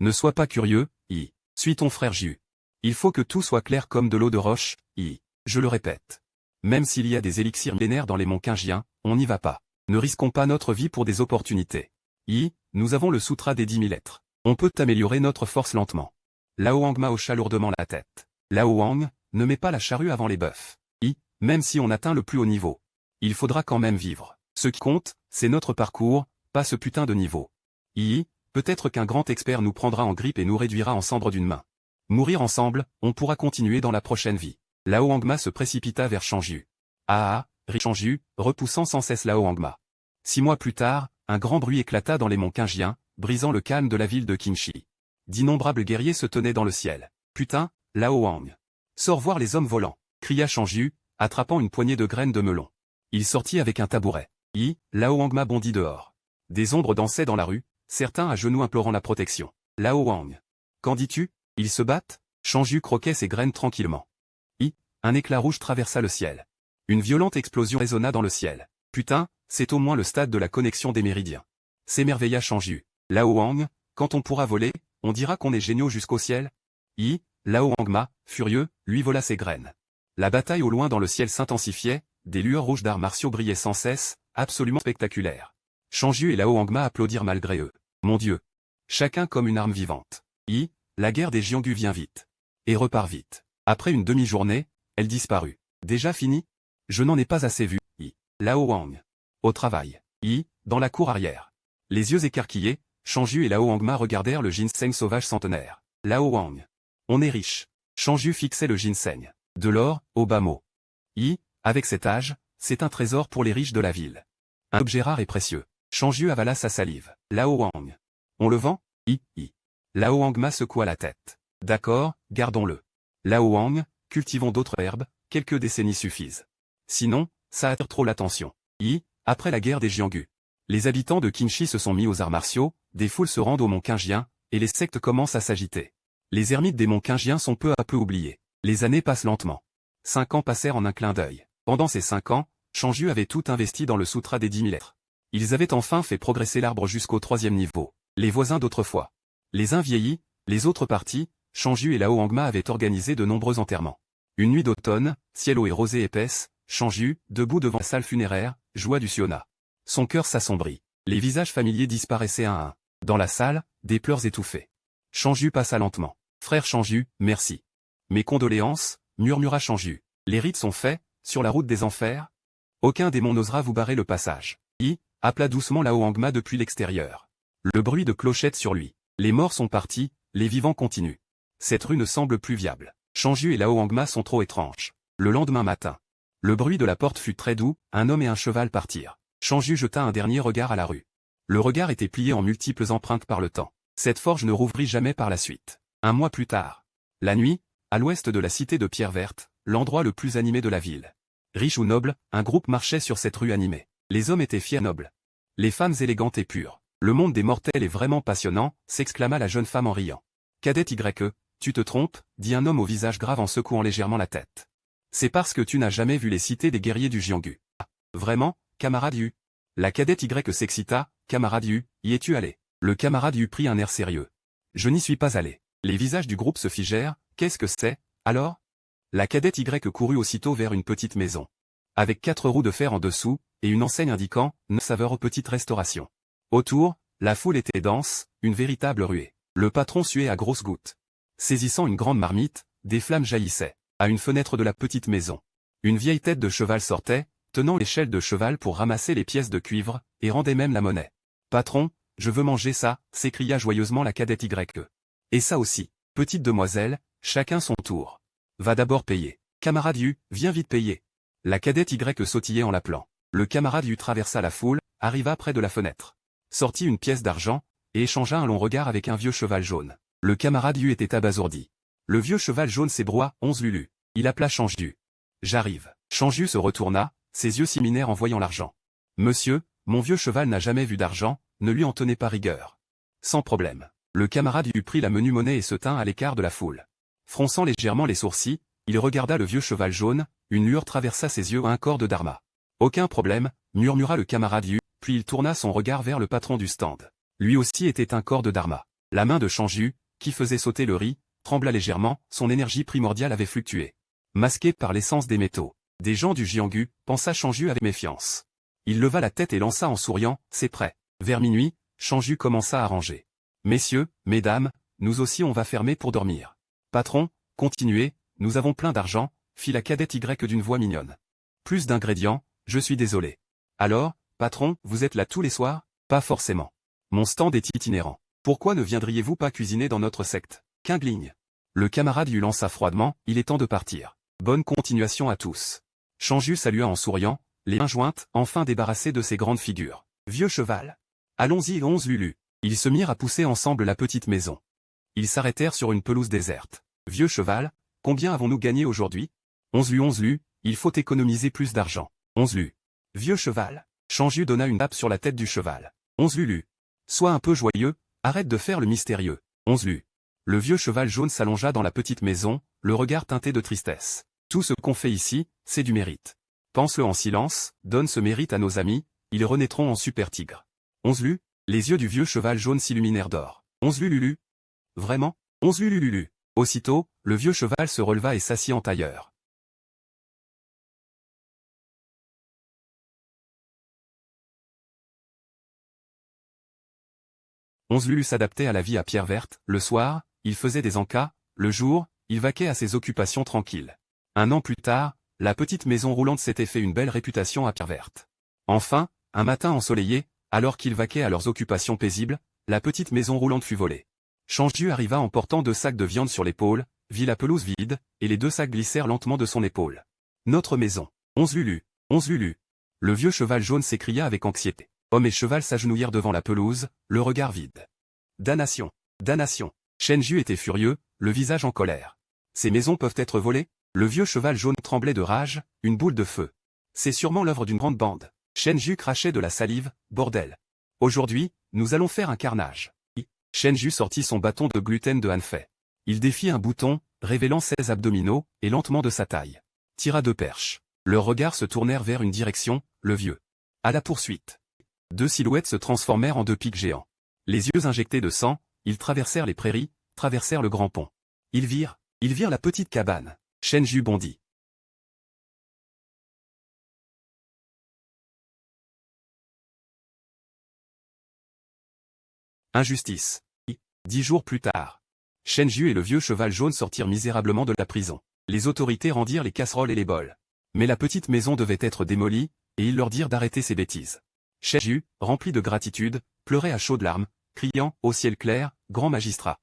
Ne sois pas curieux, Suis ton frère Ju. Il faut que tout soit clair comme de l'eau de roche, Je le répète. Même s'il y a des élixirs millénaires dans les monts Qingjian, on n'y va pas. Ne risquons pas notre vie pour des opportunités. Nous avons le sutra des 10 000 lettres. On peut améliorer notre force lentement. Lao Hangma hocha lourdement la tête. Lao Hang, ne mets pas la charrue avant les bœufs. Même si on atteint le plus haut niveau. Il faudra quand même vivre. Ce qui compte, c'est notre parcours, pas ce putain de niveau. Peut-être qu'un grand expert nous prendra en grippe et nous réduira en cendres d'une main. Mourir ensemble, on pourra continuer dans la prochaine vie. Lao Hangma se précipita vers Shangju. Rit Shangju, repoussant sans cesse Lao Hangma. 6 mois plus tard, un grand bruit éclata dans les monts Qingjian, brisant le calme de la ville de Qingxi. D'innombrables guerriers se tenaient dans le ciel. Putain, Lao Hang. Sors voir les hommes volants, cria Shangju, attrapant une poignée de graines de melon. Il sortit avec un tabouret. Lao Hangma bondit dehors. Des ombres dansaient dans la rue, certains à genoux implorant la protection. Lao Wang. Qu'en dis-tu? Ils se battent? Shangju croquait ses graines tranquillement. Un éclat rouge traversa le ciel. Une violente explosion résonna dans le ciel. Putain, c'est au moins le stade de la connexion des méridiens. S'émerveilla Shangju. Lao Wang, quand on pourra voler, on dira qu'on est géniaux jusqu'au ciel? Lao Wangma, furieux, lui vola ses graines. La bataille au loin dans le ciel s'intensifiait, des lueurs rouges d'arts martiaux brillaient sans cesse, absolument spectaculaires. Shangju et Lao Wangma applaudirent malgré eux. Mon Dieu! Chacun comme une arme vivante. La guerre des Jianggu vient vite. Et repart vite. Après une demi-journée, elle disparut. Déjà fini? Je n'en ai pas assez vu. Lao Wang. Au travail. Dans la cour arrière. Les yeux écarquillés, Shangju et Lao Wangma regardèrent le ginseng sauvage centenaire. Lao Wang. On est riche. Shangju fixait le ginseng. De l'or, au bas mot. Avec cet âge, c'est un trésor pour les riches de la ville. Un objet rare et précieux. Shangju avala sa salive. Lao Wang. On le vend? Lao Wangma secoua la tête. D'accord, gardons-le. Lao Wang, cultivons d'autres herbes, quelques décennies suffisent. Sinon, ça attire trop l'attention. Après la guerre des Jianggu. Les habitants de Qinchi se sont mis aux arts martiaux, des foules se rendent aux monts Qingjian, et les sectes commencent à s'agiter. Les ermites des monts Qingjian sont peu à peu oubliés. Les années passent lentement. 5 ans passèrent en un clin d'œil. Pendant ces 5 ans, Shangju avait tout investi dans le sutra des 10 000 lettres. Ils avaient enfin fait progresser l'arbre jusqu'au 3e niveau. Les voisins d'autrefois. Les uns vieillis, les autres partis, Shangju et Lao Wangma avaient organisé de nombreux enterrements. Une nuit d'automne, ciel haut et rosée épaisse, Shangju, debout devant la salle funéraire, joua du siona. Son cœur s'assombrit. Les visages familiers disparaissaient un à un. Dans la salle, des pleurs étouffés. Shangju passa lentement. Frère Shangju, merci. Mes condoléances, murmura Shangju. Les rites sont faits, sur la route des enfers? Aucun démon n'osera vous barrer le passage. Appela doucement Lao Wangma depuis l'extérieur. Le bruit de clochettes sur lui. Les morts sont partis, les vivants continuent. Cette rue ne semble plus viable. Shangju et Lao Wangma sont trop étranges. Le lendemain matin. Le bruit de la porte fut très doux, un homme et un cheval partirent. Shangju jeta un dernier regard à la rue. Le regard était plié en multiples empreintes par le temps. Cette forge ne rouvrit jamais par la suite. Un mois plus tard. La nuit, à l'ouest de la cité de Pierre Verte, l'endroit le plus animé de la ville. Riche ou noble, un groupe marchait sur cette rue animée. Les hommes étaient fiers nobles. Les femmes élégantes et pures. Le monde des mortels est vraiment passionnant, s'exclama la jeune femme en riant. Cadette YE, tu te trompes, dit un homme au visage grave en secouant légèrement la tête. C'est parce que tu n'as jamais vu les cités des guerriers du Jianggu. Vraiment, camarade Yu? La cadette Y s'excita, camarade Yu, y es-tu allé? Le camarade Yu prit un air sérieux. Je n'y suis pas allé. Les visages du groupe se figèrent, qu'est-ce que c'est, alors? La cadette Y courut aussitôt vers une petite maison. Avec 4 roues de fer en dessous, et une enseigne indiquant « Ne saveur aux petites restaurations ». Autour, la foule était dense, une véritable ruée. Le patron suait à grosses gouttes. Saisissant une grande marmite, des flammes jaillissaient. À une fenêtre de la petite maison. Une vieille tête de cheval sortait, tenant l'échelle de cheval pour ramasser les pièces de cuivre, et rendait même la monnaie. « Patron, je veux manger ça », s'écria joyeusement la cadette YE. « Et ça aussi. Petite demoiselle, chacun son tour. Va d'abord payer. Camarade Yu, viens vite payer. » La cadette Y sautillait en l'appelant. Le camarade Yu traversa la foule, arriva près de la fenêtre. Sortit une pièce d'argent, et échangea un long regard avec un vieux cheval jaune. Le camarade Yu était abasourdi. Le vieux cheval jaune s'ébroua, 11 Lulu. Il appela Shangju. J'arrive. Shangju se retourna, ses yeux s'illuminèrent en voyant l'argent. Monsieur, mon vieux cheval n'a jamais vu d'argent, ne lui en tenez pas rigueur. Sans problème. Le camarade Yu prit la menue monnaie et se tint à l'écart de la foule. Fronçant légèrement les sourcils, il regarda le vieux cheval jaune, une lueur traversa ses yeux à un corps de dharma. Aucun problème, murmura le camarade Yu, puis il tourna son regard vers le patron du stand. Lui aussi était un corps de dharma. La main de Shangju, qui faisait sauter le riz, trembla légèrement, son énergie primordiale avait fluctué. Masqué par l'essence des métaux. Des gens du Jianggu, pensa Shangju avec méfiance. Il leva la tête et lança en souriant, c'est prêt. Vers minuit, Shangju commença à ranger. Messieurs, mesdames, nous aussi on va fermer pour dormir. Patron, continuez, nous avons plein d'argent, fit la cadette Y d'une voix mignonne. Plus d'ingrédients, je suis désolé. Alors, patron, vous êtes là tous les soirs? Pas forcément. Mon stand est itinérant. Pourquoi ne viendriez-vous pas cuisiner dans notre secte? Quingligne. Le camarade lui lança froidement, il est temps de partir. Bonne continuation à tous. Shangju salua en souriant, les mains jointes, enfin débarrassées de ses grandes figures. Vieux cheval. Allons-y 11 Lulu. Ils se mirent à pousser ensemble la petite maison. Ils s'arrêtèrent sur une pelouse déserte. Vieux cheval, combien avons-nous gagné aujourd'hui? 11 Lu, il faut économiser plus d'argent. 11 Lu. Vieux cheval. Shangju donna une tape sur la tête du cheval. 11 Lulu. Sois un peu joyeux, arrête de faire le mystérieux. 11 lu. Le vieux cheval jaune s'allongea dans la petite maison, le regard teinté de tristesse. Tout ce qu'on fait ici, c'est du mérite. Pense-le en silence, donne ce mérite à nos amis, ils renaîtront en super tigres. 11 lu. Les yeux du vieux cheval jaune s'illuminèrent d'or. 11 lulu. Vraiment? 11 lulu. Aussitôt, le vieux cheval se releva et s'assit en tailleur. 11 Lulu s'adaptait à la vie à Pierre Verte. Le soir, il faisait des encas, le jour, il vaquait à ses occupations tranquilles. Un an plus tard, la petite maison roulante s'était fait une belle réputation à Pierre Verte. Enfin, un matin ensoleillé, alors qu'ils vaquaient à leurs occupations paisibles, la petite maison roulante fut volée. Changiu arriva en portant 2 sacs de viande sur l'épaule, vit la pelouse vide, et les 2 sacs glissèrent lentement de son épaule. Notre maison. 11 Lulu. 11 Lulu. Le vieux cheval jaune s'écria avec anxiété. Homme et cheval s'agenouillèrent devant la pelouse, le regard vide. Damnation! Damnation! Changiu était furieux, le visage en colère. Ces maisons peuvent être volées? Le vieux cheval jaune tremblait de rage, une boule de feu. C'est sûrement l'œuvre d'une grande bande. Changiu crachait de la salive, bordel. Aujourd'hui, nous allons faire un carnage. Changiu sortit son bâton de gluten de Hanfei. Il défit un bouton, révélant 16 abdominaux, et lentement de sa taille. Tira 2 perches. Leurs regards se tournèrent vers une direction, le vieux. À la poursuite. 2 silhouettes se transformèrent en 2 pics géants. Les yeux injectés de sang, ils traversèrent les prairies, traversèrent le grand pont. Ils virent la petite cabane. Changiu bondit. Injustice. 10 jours plus tard. Changiu et le vieux cheval jaune sortirent misérablement de la prison. Les autorités rendirent les casseroles et les bols. Mais la petite maison devait être démolie, et ils leur dirent d'arrêter ces bêtises. Changiu, rempli de gratitude, pleurait à chaudes larmes, criant, au ciel clair, grand magistrat.